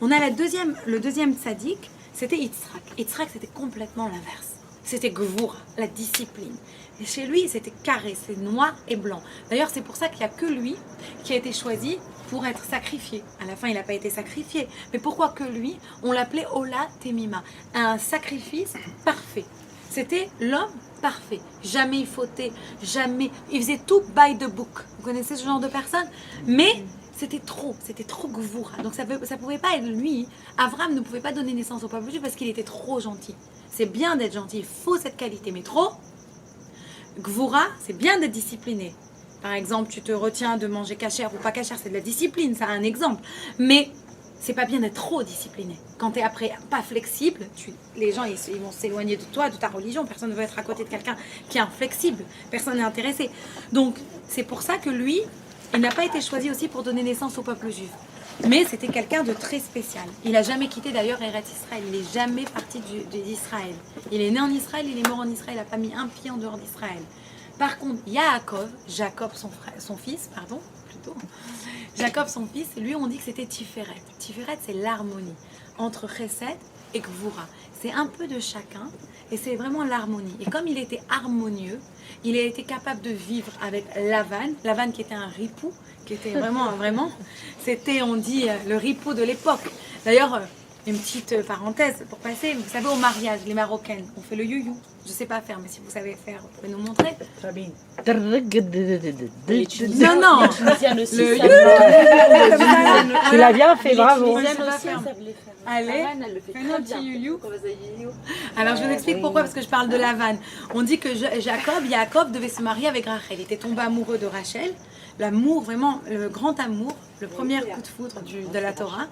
On a le deuxième tzaddik, c'était Yitzhak. Yitzhak, c'était complètement l'inverse. C'était Gvura, la discipline. Et chez lui, c'était carré, c'est noir et blanc. D'ailleurs, c'est pour ça qu'il n'y a que lui qui a été choisi pour être sacrifié. À la fin, il n'a pas été sacrifié. Mais pourquoi que lui? On l'appelait Ola Temima, un sacrifice parfait. C'était l'homme parfait. Jamais il fautait, jamais... Il faisait tout by the book. Vous connaissez ce genre de personne? Mais... c'était trop Gvura. Donc ça pouvait pas être lui. Abraham ne pouvait pas donner naissance au peuple juif parce qu'il était trop gentil. C'est bien d'être gentil, il faut cette qualité, mais trop. Gvura, c'est bien d'être discipliné. Par exemple, tu te retiens de manger cachère ou pas cachère, c'est de la discipline, ça a un exemple. Mais c'est pas bien d'être trop discipliné. Quand tu es après pas flexible, les gens ils vont s'éloigner de toi, de ta religion. Personne ne veut être à côté de quelqu'un qui est inflexible. Personne n'est intéressé. Donc c'est pour ça que lui, il n'a pas été choisi aussi pour donner naissance au peuple juif. Mais c'était quelqu'un de très spécial. Il n'a jamais quitté d'ailleurs Eretz Israël. Il n'est jamais parti d'Israël. Il est né en Israël, il est mort en Israël. Il n'a pas mis un pied en dehors d'Israël. Par contre, Jacob son fils, Jacob son fils, lui on dit que c'était Tiferet. Tiferet, c'est l'harmonie entre Chesed et Gvura. C'est un peu de chacun et c'est vraiment l'harmonie. Et comme il était harmonieux, il a été capable de vivre avec Lavan qui était un ripou, qui était vraiment, c'était, on dit, le ripou de l'époque. D'ailleurs, une petite parenthèse pour passer, vous savez, au mariage, les Marocaines, on fait le you-you. Je ne sais pas faire, mais si vous savez faire, vous pouvez nous montrer. Non, le you-you. Tu l'as bien fait, bravo. Allez, fais-nous un petit you-you. Alors je vous explique pourquoi, parce que je parle de Lavan. On dit que Jacob devait se marier avec Rachel. Il était tombé amoureux de Rachel. L'amour, vraiment, le grand amour, le premier coup de foudre de la Torah.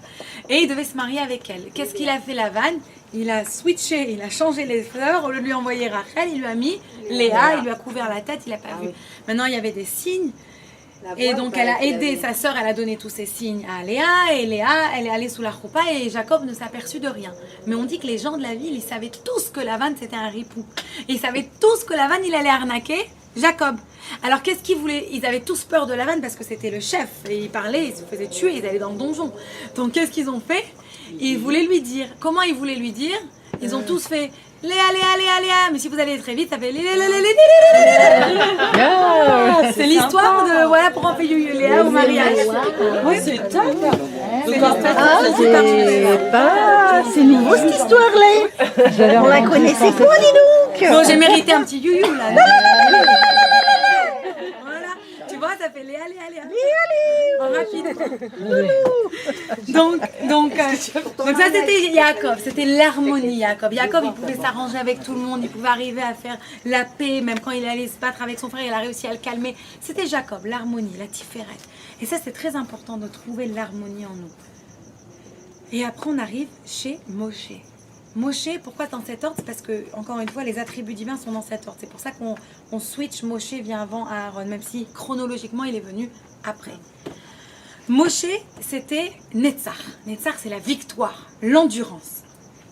Et il devait se marier avec elle. Qu'est-ce qu'il a fait Lavan? Il a switché, il a changé les fleurs. Au lieu de lui envoyer Rachel, il lui a mis Léa, il lui a couvert la tête, il n'a pas vu. Maintenant, il y avait des signes. Et donc, elle a aidé sa sœur, elle a donné tous ces signes à Léa. Et Léa, elle est allée sous la choupa et Jacob ne s'est aperçu de rien. Mais on dit que les gens de la ville, ils savaient tous que Lavan, c'était un ripou. Ils savaient tous que Lavan, il allait arnaquer Jacob. Alors qu'est-ce qu'ils voulaient? Ils avaient tous peur de Lavan parce que c'était le chef. Et il parlait, ils se faisaient tuer, ils allaient dans le donjon. Donc qu'est-ce qu'ils ont fait? Ils voulaient lui dire. Comment ils voulaient lui dire? Ils ont tous fait Léa. Mais si vous allez très vite, ça fait Léa. C'est l'histoire de voilà pourquoi on fait Léa au mariage. Oui, c'est top. C'est nouveau cette histoire-là. On la connaissait quoi, dis donc? Bon, j'ai mérité un petit you-you là. Voilà, tu vois, ça fait Léa. Donc ça c'était Yaakov, c'était l'harmonie Yaakov. Yaakov il pouvait s'arranger avec tout le monde, il pouvait arriver à faire la paix, même quand il allait se battre avec son frère, il a réussi à le calmer. C'était Jacob, l'harmonie, la tiferet. Et ça c'est très important de trouver l'harmonie en nous. Et après on arrive chez Moshe. Moshe, pourquoi dans cet ordre? C'est parce que, encore une fois, les attributs divins sont dans cet ordre. C'est pour ça qu'on switch, Moshe vient avant Aaron, même si chronologiquement il est venu après. Moshe, c'était Netzach. Netzach, c'est la victoire, l'endurance.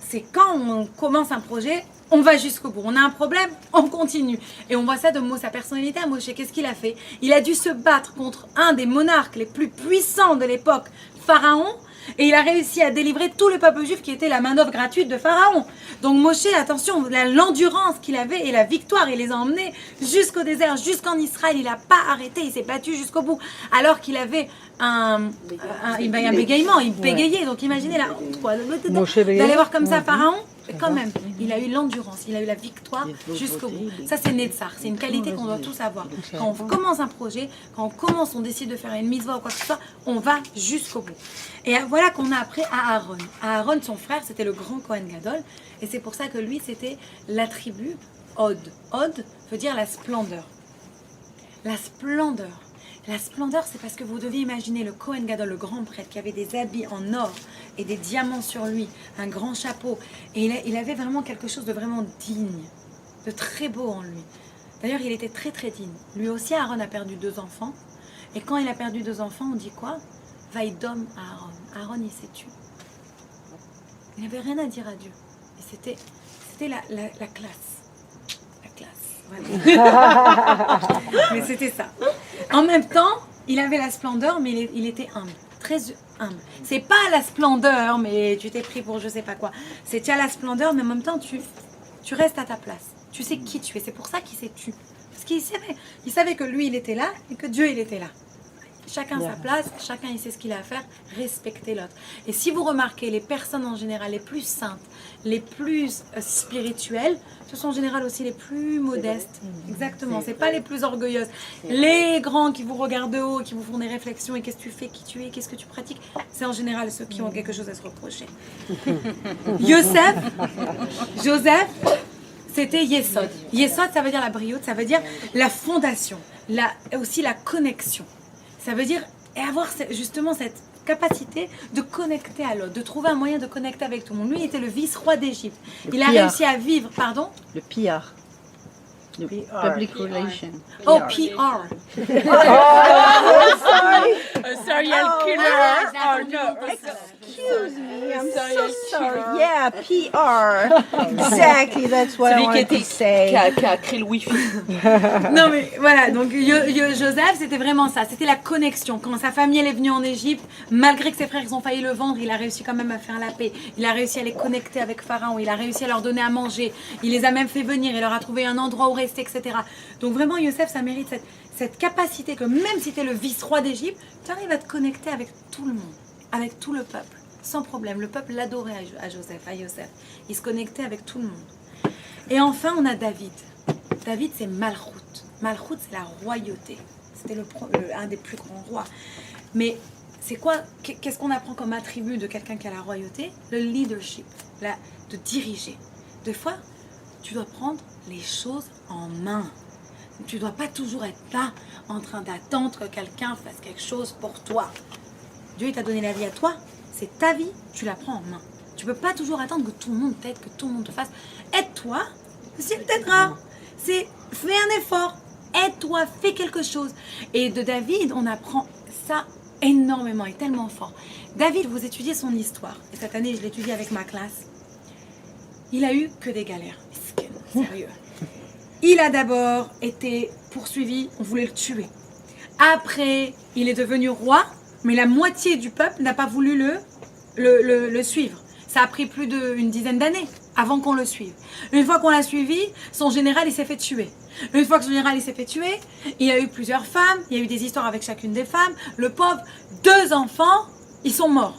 C'est quand on commence un projet, on va jusqu'au bout. On a un problème, on continue. Et on voit ça de sa personnalité à Moshe. Qu'est-ce qu'il a fait? Il a dû se battre contre un des monarques les plus puissants de l'époque, Pharaon, et il a réussi à délivrer tout le peuple juif qui était la main-d'œuvre gratuite de Pharaon. Donc Moshe, attention, l'endurance qu'il avait et la victoire, il les a emmenés jusqu'au désert, jusqu'en Israël. Il n'a pas arrêté, il s'est battu jusqu'au bout. Alors qu'il avait un bégaiement, il bégayait. Donc imaginez la honte, quoi. D'aller voir comme ça Pharaon. Mais quand même, il a eu l'endurance, il a eu la victoire jusqu'au bout. Ça, c'est Netzach, c'est une qualité qu'on doit tous avoir. Quand on commence un projet, quand on décide de faire une mitzvah ou quoi que ce soit, on va jusqu'au bout. Et voilà qu'on a après à Aaron. Aaron, son frère, c'était le grand Kohen Gadol. Et c'est pour ça que lui, c'était l'attribut Od. Od veut dire la splendeur. La splendeur. La splendeur, c'est parce que vous devez imaginer le Kohen Gadol, le grand prêtre, qui avait des habits en or et des diamants sur lui, un grand chapeau. Et il avait vraiment quelque chose de vraiment digne, de très beau en lui. D'ailleurs, il était très très digne. Lui aussi, Aaron a perdu 2 enfants. Et quand il a perdu 2 enfants, on dit quoi? Vaïdom à Aaron. Aaron, il s'est tué. Il n'avait rien à dire à Dieu. Et c'était la classe. Voilà. Mais c'était ça. En même temps, il avait la splendeur, mais il était humble, très humble. C'est pas la splendeur, mais tu t'es pris pour je sais pas quoi. C'est tu as la splendeur, mais en même temps, tu restes à ta place. Tu sais qui tu es. C'est pour ça qu'il s'est tué. Parce qu'il savait que lui, il était là et que Dieu, il était là. Chacun sa place, chacun il sait ce qu'il a à faire, respectez l'autre. Et si vous remarquez, les personnes en général les plus saintes, les plus spirituelles, ce sont en général aussi les plus modestes. Exactement, c'est pas les plus orgueilleuses. Les grands qui vous regardent de haut, qui vous font des réflexions, et qu'est-ce que tu fais, qui tu es, qu'est-ce que tu pratiques, c'est en général ceux qui ont quelque chose à se reprocher. Joseph, c'était Yesod. Yesod, ça veut dire la brioute, ça veut dire la fondation, aussi la connexion. Ça veut dire avoir justement cette capacité de connecter à l'autre, de trouver un moyen de connecter avec tout le monde. Lui, il était le vice-roi d'Égypte. Il a réussi à vivre, pardon? Le PR. Public Relations. Oh, PR. Serial killer. Oh no. Excuse me, I'm so sorry. Yeah, PR. Exactly, that's what I wanted to say. Qui a créé le Wi-Fi. Non mais voilà, donc Joseph, c'était vraiment ça, c'était la connexion. Quand sa famille elle est venue en Égypte, malgré que ses frères ils ont failli le vendre, il a réussi quand même à faire la paix. Il a réussi à les connecter avec Pharaon, il a réussi à leur donner à manger. Il les a même fait venir, il leur a trouvé un endroit où rester, etc. Donc vraiment, Yosef, ça mérite cette capacité que même si tu es le vice-roi d'Égypte, tu arrives à te connecter avec tout le monde, avec tout le peuple, sans problème. Le peuple l'adorait à Yosef. Il se connectait avec tout le monde. Et enfin, on a David. David, c'est Malchut. Malchut, c'est la royauté. C'était un des plus grands rois. Mais c'est quoi? Qu'est-ce qu'on apprend comme attribut de quelqu'un qui a la royauté? Le leadership, de diriger. Des fois, tu dois prendre les choses en main. Tu ne dois pas toujours être là en train d'attendre que quelqu'un fasse quelque chose pour toi. Dieu t'a donné la vie à toi, c'est ta vie, tu la prends en main. Tu ne peux pas toujours attendre que tout le monde t'aide, que tout le monde te fasse. Aide-toi, s'il t'aidera. Fais un effort, aide-toi, fais quelque chose. Et de David, on apprend ça énormément et tellement fort. David, vous étudiez son histoire. Et cette année, je l'étudie avec ma classe. Il a eu que des galères. Sérieux. Il a d'abord été poursuivi, on voulait le tuer. Après, il est devenu roi, mais la moitié du peuple n'a pas voulu le suivre. Ça a pris plus d'une dizaine d'années avant qu'on le suive. Une fois qu'on l'a suivi, son général, il s'est fait tuer. Une fois que son général, il s'est fait tuer, il a eu plusieurs femmes, il y a eu des histoires avec chacune des femmes. Le pauvre, 2 enfants, ils sont morts.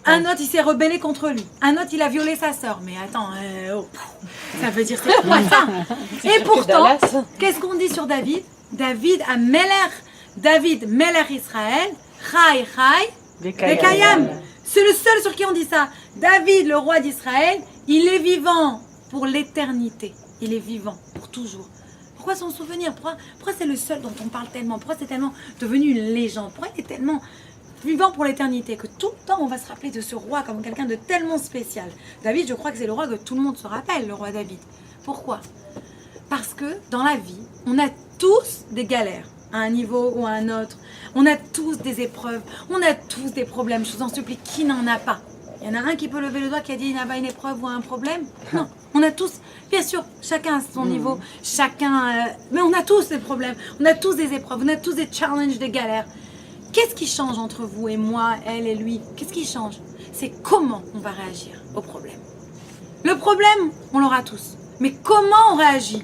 Un autre, il s'est rebellé contre lui. Un autre, il a violé sa sœur. Mais attends, ça veut dire c'est quoi ça? Et pourtant, qu'est-ce qu'on dit sur David? David a Meler, David Melech Israël, Chai Chai, Vekayam. C'est le seul sur qui on dit ça. David, le roi d'Israël, il est vivant pour l'éternité. Il est vivant pour toujours. Pourquoi s'en souvenir? Pourquoi c'est le seul dont on parle tellement? Pourquoi c'est tellement devenu une légende? Pourquoi il est tellement vivant pour l'éternité que tout le temps on va se rappeler de ce roi comme quelqu'un de tellement spécial? David, je crois que c'est le roi que tout le monde se rappelle, le roi David. Pourquoi? Parce que dans la vie, on a tous des galères, à un niveau ou à un autre. On a tous des épreuves, on a tous des problèmes. Je vous en supplie, qui n'en a pas? Il y en a un qui peut lever le doigt qui a dit il n'y a pas une épreuve ou un problème? Non, on a tous, bien sûr, chacun à son niveau, mais on a tous des problèmes, on a tous des épreuves, on a tous des challenges, des galères. Qu'est-ce qui change entre vous et moi, elle et lui? Qu'est-ce qui change? C'est comment on va réagir au problème. Le problème, on l'aura tous. Mais comment on réagit?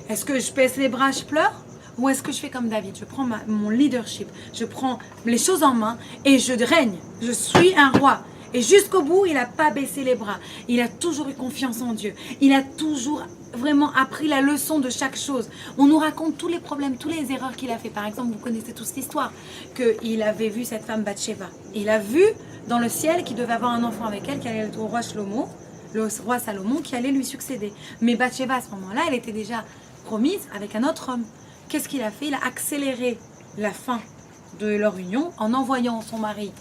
Est-ce que je baisse les bras, je pleure? Ou est-ce que je fais comme David? Je prends mon leadership, je prends les choses en main et je règne. Je suis un roi. Et jusqu'au bout, il n'a pas baissé les bras. Il a toujours eu confiance en Dieu. Il a toujours vraiment appris la leçon de chaque chose. On nous raconte tous les problèmes, toutes les erreurs qu'il a fait. Par exemple, vous connaissez tous l'histoire qu'il avait vu cette femme Bathsheba. Il a vu dans le ciel qu'il devait avoir un enfant avec elle, qui allait être au roi Shlomo, le roi Salomon, qui allait lui succéder. Mais Bathsheba, à ce moment-là, elle était déjà promise avec un autre homme. Qu'est-ce qu'il a fait? Il a accéléré la fin de leur union en envoyant son mari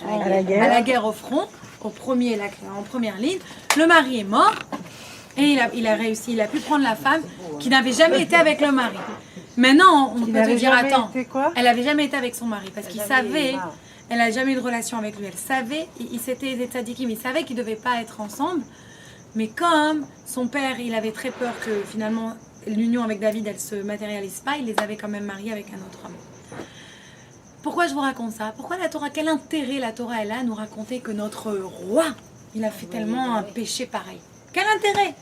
à la guerre au front, en première ligne. Le mari est mort et il a réussi. Il a pu prendre la femme qui n'avait jamais été avec le mari. Maintenant, on peut te dire, attends, elle n'avait jamais été avec son mari parce qu'il savait, elle n'a jamais eu de relation avec lui. Elle savait, il s'était des tzadikim, il savait qu'ils ne devaient pas être ensemble. Mais comme son père, il avait très peur que finalement l'union avec David, elle ne se matérialise pas, il les avait quand même mariés avec un autre homme. Pourquoi je vous raconte ça? Pourquoi la Torah? Quel intérêt la Torah elle a à nous raconter que notre roi, il a fait tellement un péché pareil? Quel intérêt?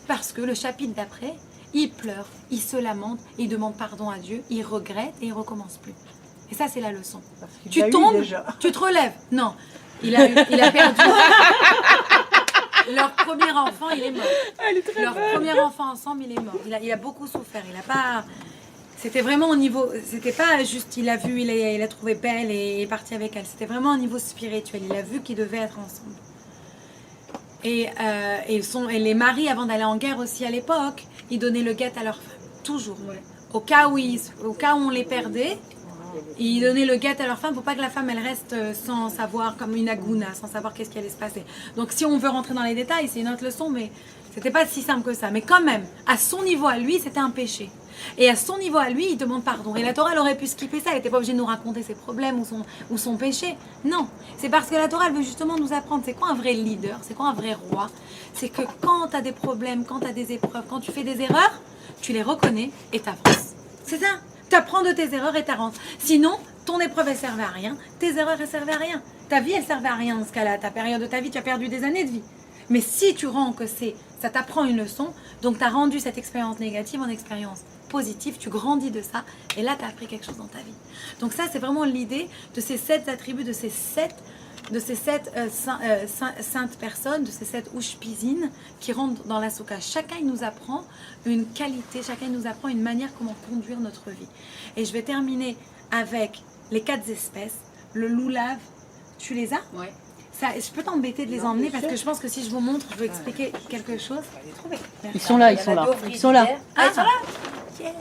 Parce que le chapitre d'après, il pleure, il se lamente, il demande pardon à Dieu, il regrette et il recommence plus. Et ça, c'est la leçon. Tu tombes, tu te relèves. Non, il a perdu. Leur premier enfant, il est mort. Leur premier enfant ensemble, il est mort. Il a beaucoup souffert. Il a pas. C'était vraiment au niveau. C'était pas juste il a vu, il a trouvé belle et est parti avec elle. C'était vraiment au niveau spirituel. Il a vu qu'ils devaient être ensemble. Et les maris, avant d'aller en guerre aussi à l'époque, ils donnaient le guet à leur femme. Toujours. Au cas où on les perdait, ils donnaient le guet à leur femme pour pas que la femme elle reste sans savoir, comme une agouna, sans savoir qu'est-ce qui allait se passer. Donc si on veut rentrer dans les détails, c'est une autre leçon, mais c'était pas si simple que ça. Mais quand même, à son niveau à lui, c'était un péché. Et à son niveau à lui, il demande pardon. Et la Torah, elle aurait pu skipper ça. Elle n'était pas obligée de nous raconter ses problèmes ou son péché. Non, c'est parce que la Torah, elle veut justement nous apprendre. C'est quoi un vrai leader? C'est quoi un vrai roi? C'est que quand tu as des problèmes, quand tu as des épreuves, quand tu fais des erreurs, tu les reconnais et t'avances. C'est ça. Tu apprends de tes erreurs et t'avances. Sinon, ton épreuve, elle servait à rien. Tes erreurs, elles servaient à rien. Ta vie, elle servait à rien dans ce cas-là. Ta période de ta vie, tu as perdu des années de vie. Mais si tu rends que ça t'apprend une leçon, donc tu as rendu cette expérience négative en expérience positive, tu grandis de ça, et là, tu as appris quelque chose dans ta vie. Donc ça, c'est vraiment l'idée de ces 7 attributs, de ces sept saintes personnes, de ces 7 ushpizines qui rentrent dans la souka. Chacun, il nous apprend une qualité, chacun il nous apprend une manière comment conduire notre vie. Et je vais terminer avec les 4 espèces. Le loulav, tu les as? Oui. Ça, je peux t'embêter de les emmener parce que je pense que si je vous montre, je vais expliquer quelque chose. Ils sont là, ils sont là. Ils sont là. Ah, ils sont là? Yes.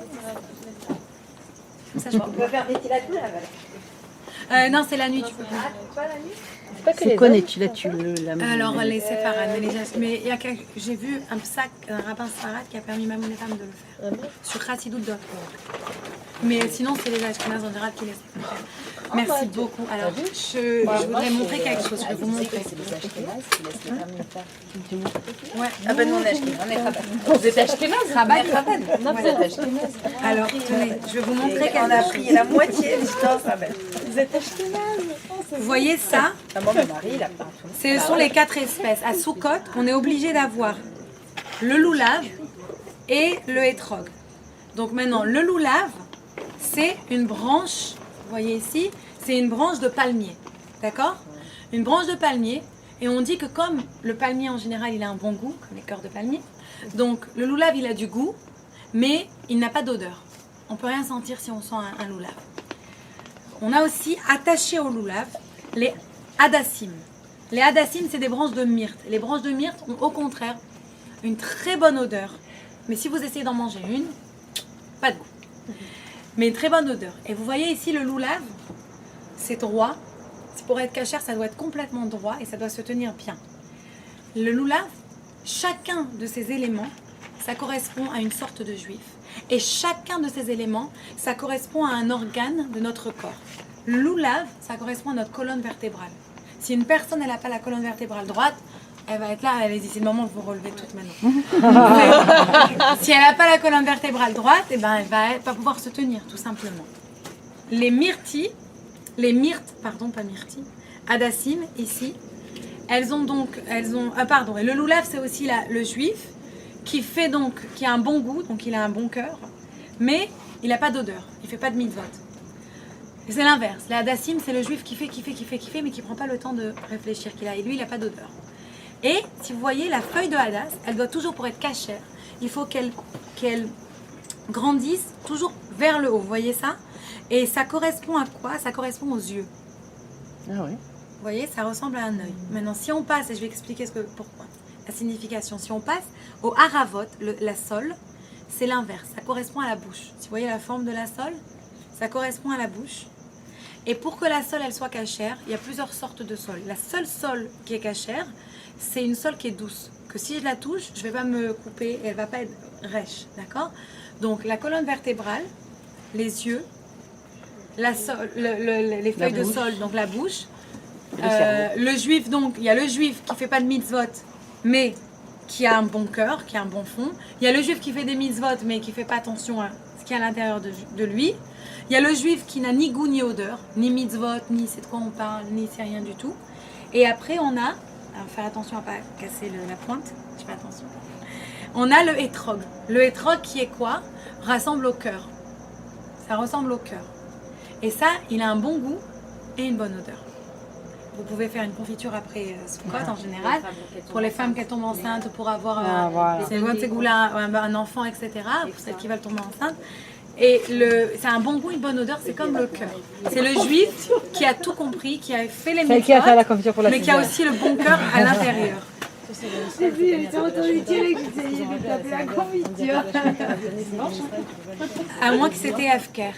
Ça, je On peut faire des tilatou là. non, c'est la nuit. Tu peux pas. C'est connais-tu la Alors, les séfarades, mais il y a j'ai vu un rabbin séfarade qui a permis même aux femmes de le faire. Sur Chassidut.org. Mais sinon, c'est les Ashkénazes en général qui les font. Merci beaucoup. Alors, je voudrais montrer quelque chose. Je vais vous montrer. Ouais. Ah ben non, on est Ashkénazes. On est Rabat. Vous êtes Ashkénazes? Rabat. Non, vous êtes Ashkénazes. Alors, tenez, je vais vous montrer quelque chose. On a pris la moitié du temps, Rabat. Vous êtes Ashkénazes. Vous voyez ça? Moi, mon mari, il a pas. Ce sont les 4 espèces. À Soukot, on est obligé d'avoir le loulav et le hétrog. Donc maintenant, le loulav, c'est une branche, vous voyez ici, c'est une branche de palmier. D'accord? Une branche de palmier. Et on dit que comme le palmier en général, il a un bon goût, comme les cœurs de palmier, donc le loulav, il a du goût, mais il n'a pas d'odeur. On ne peut rien sentir si on sent un loulav. on a aussi attaché au loulav les hadassim. Les hadassim, c'est des branches de myrte. Les branches de myrte ont au contraire une très bonne odeur. Mais si vous essayez d'en manger une, pas de goût. Mais une très bonne odeur. Et vous voyez ici le loulav, c'est droit. Pour être cachère, ça doit être complètement droit et ça doit se tenir bien. Le loulav, chacun de ces éléments, ça correspond à une sorte de juif. Et chacun de ces éléments, ça correspond à un organe de notre corps. Le loulav, ça correspond à notre colonne vertébrale. Si une personne, elle n'a pas la colonne vertébrale droite, elle va être là, allez-y, c'est le moment de vous relever toutes maintenant. Si elle n'a pas la colonne vertébrale droite, eh ben, elle va pas pouvoir se tenir, tout simplement. Les myrtes, pas myrti, hadassim, ici, et le loulav, c'est aussi le juif, qui a un bon goût, donc il a un bon cœur, mais il n'a pas d'odeur, il ne fait pas de mitzvot. C'est l'inverse, le hadassim, c'est le juif qui fait, mais qui ne prend pas le temps de réfléchir, et lui, il n'a pas d'odeur. Et, si vous voyez, la feuille de hadas, elle doit toujours, pour être cachère, il faut qu'elle grandisse toujours vers le haut, vous voyez ça? Et ça correspond à quoi? Ça correspond aux yeux. Ah oui. Vous voyez, ça ressemble à un œil. Maintenant, si on passe, et je vais expliquer pourquoi, la signification, si on passe au haravot, la sole, c'est l'inverse, ça correspond à la bouche. Si vous voyez la forme de la sole, ça correspond à la bouche. Et pour que la sole, elle soit cachère, il y a plusieurs sortes de sols. La seule sole qui est cachère, c'est une sole qui est douce. Que si je la touche, je ne vais pas me couper et elle ne va pas être rêche, d'accord? Donc, la colonne vertébrale, les yeux, les feuilles de sol, donc la bouche. Le juif, donc, il y a le juif qui ne fait pas de mitzvot, mais qui a un bon cœur, qui a un bon fond. Il y a le juif qui fait des mitzvot, mais qui ne fait pas attention à ce qu'il y a à l'intérieur de lui. Il y a le juif qui n'a ni goût ni odeur, ni mitzvot, ni c'est de quoi on parle, ni c'est rien du tout. Et après, on a, alors faire attention à ne pas casser la pointe, je fais attention. On a le hétrog. Le hétrog qui est quoi? Rassemble au cœur. Ça ressemble au cœur. Et ça, il a un bon goût et une bonne odeur. Vous pouvez faire une confiture après Sukkot en général, pour les femmes qui tombent enceintes, pour avoir un enfant, etc., pour celles qui veulent tomber enceintes. Et c'est un bon goût, une bonne odeur, c'est comme le cœur. C'est le juif qui a tout compris, qui a fait les mitzvot, mais qui a aussi le bon cœur à l'intérieur. J'ai entendu tirer que j'essayais de taper la confiture. À moins que c'était Afker.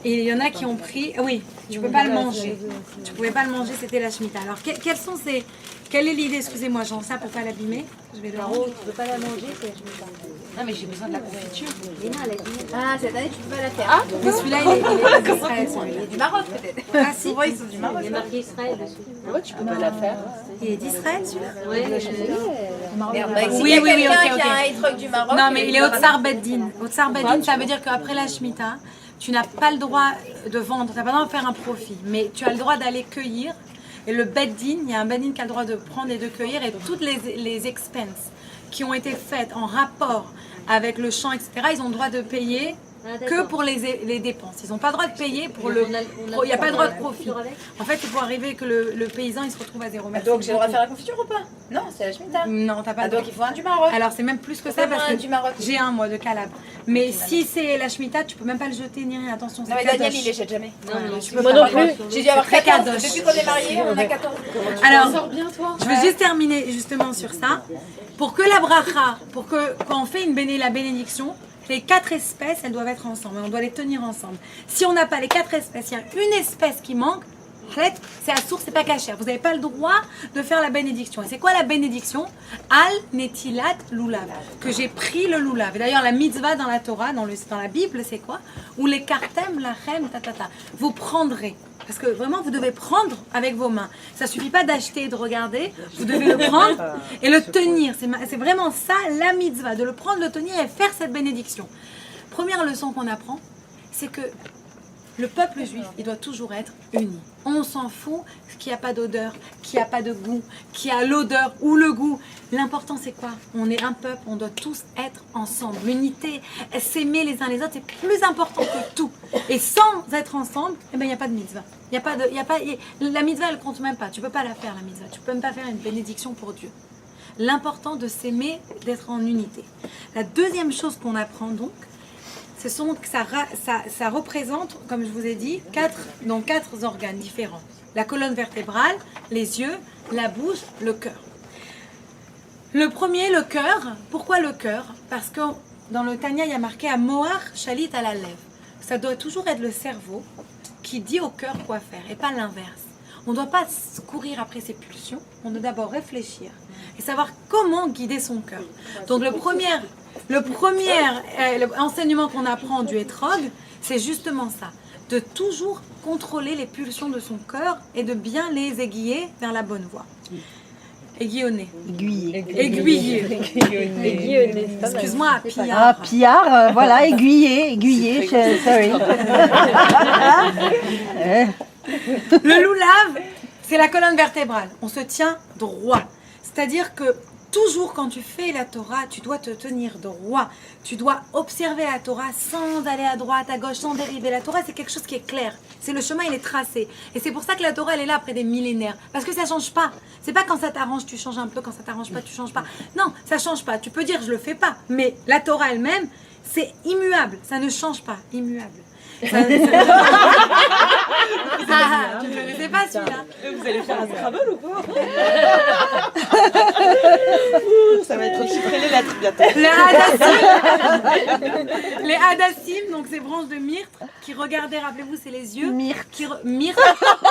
Et il y en a qui ont pris... Oui, tu peux pas le manger. Tu pouvais pas le manger, c'était la Shemitah. Alors, quelle est l'idée? Excusez-moi, Jean, ça pour pas l'abîmer. Je vais le Caro, tu peux pas la manger, c'est la Shemitah. Non, mais j'ai besoin de la confiture. Ah, cette année, tu peux pas la faire. Mais celui-là, il est d'Israël. Il est du Maroc, peut-être. Ah si, Ils sont du Maroc. Il est marqué Israël dessus. Ouais, tu peux pas la faire. il est d'Israël, celui-là? Oui, ok. Qui a un hétrog du Maroc. Non, mais il est au Tsar Beddin. Au Tsar Beddin, ça veut dire qu'après la Shemitah, tu n'as pas le droit de vendre, tu n'as pas le droit de faire un profit, mais tu as le droit d'aller cueillir. Et le Beddin, il y a un Beddin qui a le droit de prendre et de cueillir, et toutes les expenses qui ont été faites en rapport avec le champ, etc., ils ont le droit de payer que pour les dépenses. Ils n'ont pas le droit de payer pour le... Il n'y a pas le droit de profit. En fait, il faut arriver que le paysan, il se retrouve à zéro. Donc, j'ai le droit de faire la confiture ou pas? Non, c'est la Shemitah. Non, t'as pas le Donc, droit. il faut un du Maroc. Alors, c'est même plus que ça, parce que du Maroc. j'ai un, moi, de Calabre. Mais si c'est la Shemitah, tu peux même pas le jeter ni rien. Attention, c'est Non, mais Daniel, il les jette jamais. Moi non plus. J'ai dû avoir Très 14. kadosh. Depuis qu'on est mariés, on a 14. Alors, je veux juste terminer justement sur ça. Pour que la bracha, quand on fait la bénédiction, les 4 espèces, elles doivent être ensemble. On doit les tenir ensemble. Si on n'a pas les 4 espèces, il y a une espèce qui manque, c'est à source, c'est pas cachère. Vous n'avez pas le droit de faire la bénédiction. Et c'est quoi la bénédiction? Al netilat lulav. Que j'ai pris le lulav. Et d'ailleurs, la mitzvah dans la Torah, dans la Bible, c'est quoi? Ou les kartem, lachem, tatata. Vous prendrez. Parce que vraiment, vous devez prendre avec vos mains. Ça ne suffit pas d'acheter et de regarder. Vous devez le prendre et le tenir. C'est vraiment ça, la mitzvah. De le prendre, le tenir et faire cette bénédiction. Première leçon qu'on apprend, c'est que le peuple juif, il doit toujours être uni. On s'en fout qu'il n'y a pas d'odeur, qu'il n'y a pas de goût, qu'il y a l'odeur ou le goût. L'important, c'est quoi? On est un peuple, on doit tous être ensemble. L'unité, s'aimer les uns les autres, c'est plus important que tout. Et sans être ensemble, eh ben, il n'y a pas de mitzvah. La mitzvah, elle ne compte même pas. Tu ne peux pas la faire, la mitzvah. Tu ne peux même pas faire une bénédiction pour Dieu. L'important de s'aimer, d'être en unité. La deuxième chose qu'on apprend donc, ça représente, comme je vous ai dit, quatre organes différents. La colonne vertébrale, les yeux, la bouche, le cœur. Le premier, le cœur. Pourquoi le cœur? Parce que dans le Tanya, il y a marqué à Mohar Shalit à la lèvre. Ça doit toujours être le cerveau qui dit au cœur quoi faire et pas l'inverse. On ne doit pas courir après ses pulsions, on doit d'abord réfléchir et savoir comment guider son cœur. Donc le premier enseignement qu'on apprend du Etrog, c'est justement ça, de toujours contrôler les pulsions de son cœur et de bien les aiguiller vers la bonne voie. Aiguillonner. Aiguiller. Excuse-moi, pillard. Ah, pillard, voilà, aiguiller, sorry. Le loulav, c'est la colonne vertébrale. On se tient droit. C'est-à-dire que toujours quand tu fais la Torah, tu dois te tenir droit. Tu dois observer la Torah sans aller à droite, à gauche, sans dériver. La Torah, c'est quelque chose qui est clair. C'est le chemin, il est tracé. Et c'est pour ça que la Torah, elle est là après des millénaires. Parce que ça ne change pas. C'est pas quand ça t'arrange, tu changes un peu. Quand ça t'arrange pas, tu changes pas. Non, ça change pas. Tu peux dire, je le fais pas. Mais la Torah elle-même, c'est immuable. Ça ne change pas. Immuable. Tu ne le connaissais pas celui-là. Vous allez faire un Scrabble ou quoi? Ça va être chiffré les lettres bientôt. Les hadassim, donc ces branches de myrte, qui regardaient, rappelez-vous, c'est les yeux. Myrte. Myrte.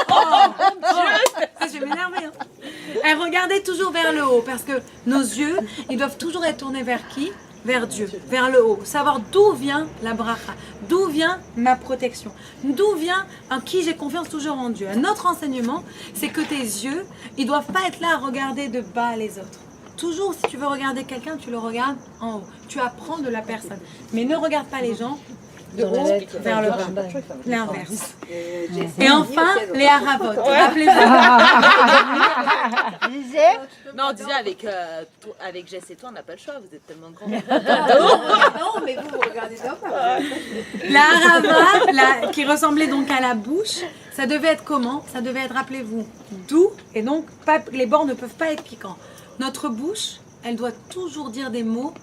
Oh, je vais m'énerver. Hein. Elles regardaient toujours vers le haut, parce que nos yeux, ils doivent toujours être tournés vers qui? Vers Dieu, vers le haut, savoir d'où vient la bracha, d'où vient ma protection, d'où vient en qui j'ai confiance toujours en Dieu. Un autre enseignement, c'est que tes yeux, ils doivent pas être là à regarder de bas les autres. Toujours, si tu veux regarder quelqu'un, tu le regardes en haut. Tu apprends de la personne, mais ne regarde pas les gens de haut vers le bas, l'inverse. Et enfin, les haravot. Rappelez-vous. Non, on disait avec Jess et toi, on n'a pas le choix, vous êtes tellement grands. Non, mais vous regardez ça pas. La harava, qui ressemblait donc à la bouche, ça devait être comment? Ça devait être, rappelez-vous, doux, et donc les bords ne peuvent pas être piquants. Notre bouche, elle doit toujours dire des mots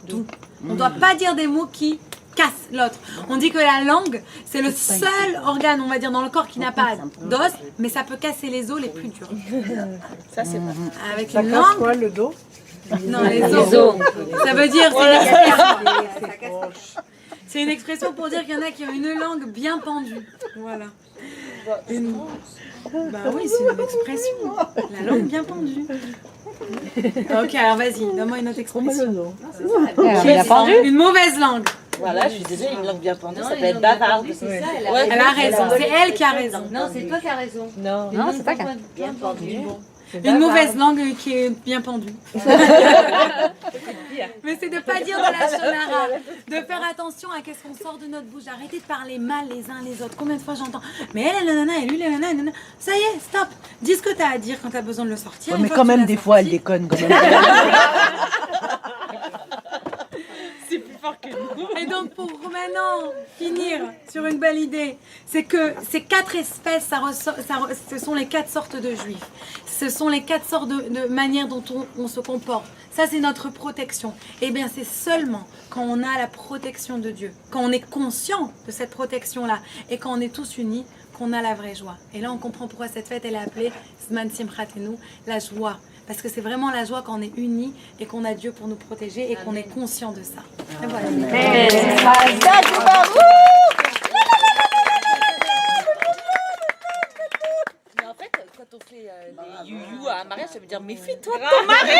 doux. On ne doit pas dire des mots qui casse l'autre. On dit que la langue, c'est le seul organe, on va dire, dans le corps qui n'a pas d'os, mais ça peut casser les os les plus durs. Ça, c'est vrai. Avec une langue. Quoi, le dos? Non, les os. Ça veut dire, c'est une expression pour dire qu'il y en a qui ont une langue bien pendue. Voilà. Bah oui, c'est une expression. La langue bien pendue. Ok, alors vas-y, donne-moi une autre expression. Une mauvaise langue. Voilà, je suis désolée, une langue bien pendue, ça peut être bavarde. C'est ça, elle a raison, c'est elle qui a raison. Non, c'est toi qui as raison. Non, c'est pas grave. Bien pendue. Une mauvaise langue qui est bien pendue. Mais c'est de ne pas dire de la shonara, de faire attention à qu'est-ce qu'on sort de notre bouche, d'arrêter de parler mal les uns les autres. Combien de fois j'entends, mais elle est nanana et lui, elle est nanana. Ça y est, stop. Dis ce que tu as à dire quand tu as besoin de le sortir. Mais quand même, des fois, elle déconne quand même. C'est plus fort que nous. Et donc pour maintenant finir sur une belle idée, c'est que ces quatre espèces, ce sont les quatre sortes de juifs. Ce sont les quatre sortes de manières dont on se comporte. Ça, c'est notre protection. Et bien, c'est seulement quand on a la protection de Dieu, quand on est conscient de cette protection-là, et quand on est tous unis, qu'on a la vraie joie. Et là, on comprend pourquoi cette fête, elle est appelée Zman Simchatenu, la joie. Parce que c'est vraiment la joie quand on est unis et qu'on a Dieu pour nous protéger et qu'on est conscient de ça. Et voilà. Mais en fait, quand on fait des you-you à un mariage, ça veut dire méfie-toi de ton mari.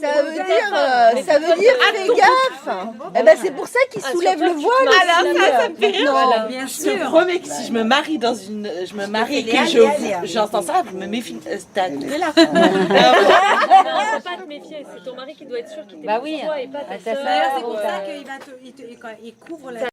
Ça veut dire fais gaffe. Eh ben c'est pour ça qu'il soulève le voile. Ça me fait rire. Voilà, bien sûr. Je promets que si je me marie et que j'entends ça, je me méfie. T'as coupé là. Non, faut pas te méfier, c'est ton mari qui doit être sûr qu'il t'aime pour toi et pas ta sœur. D'ailleurs, c'est pour ça qu'il couvre la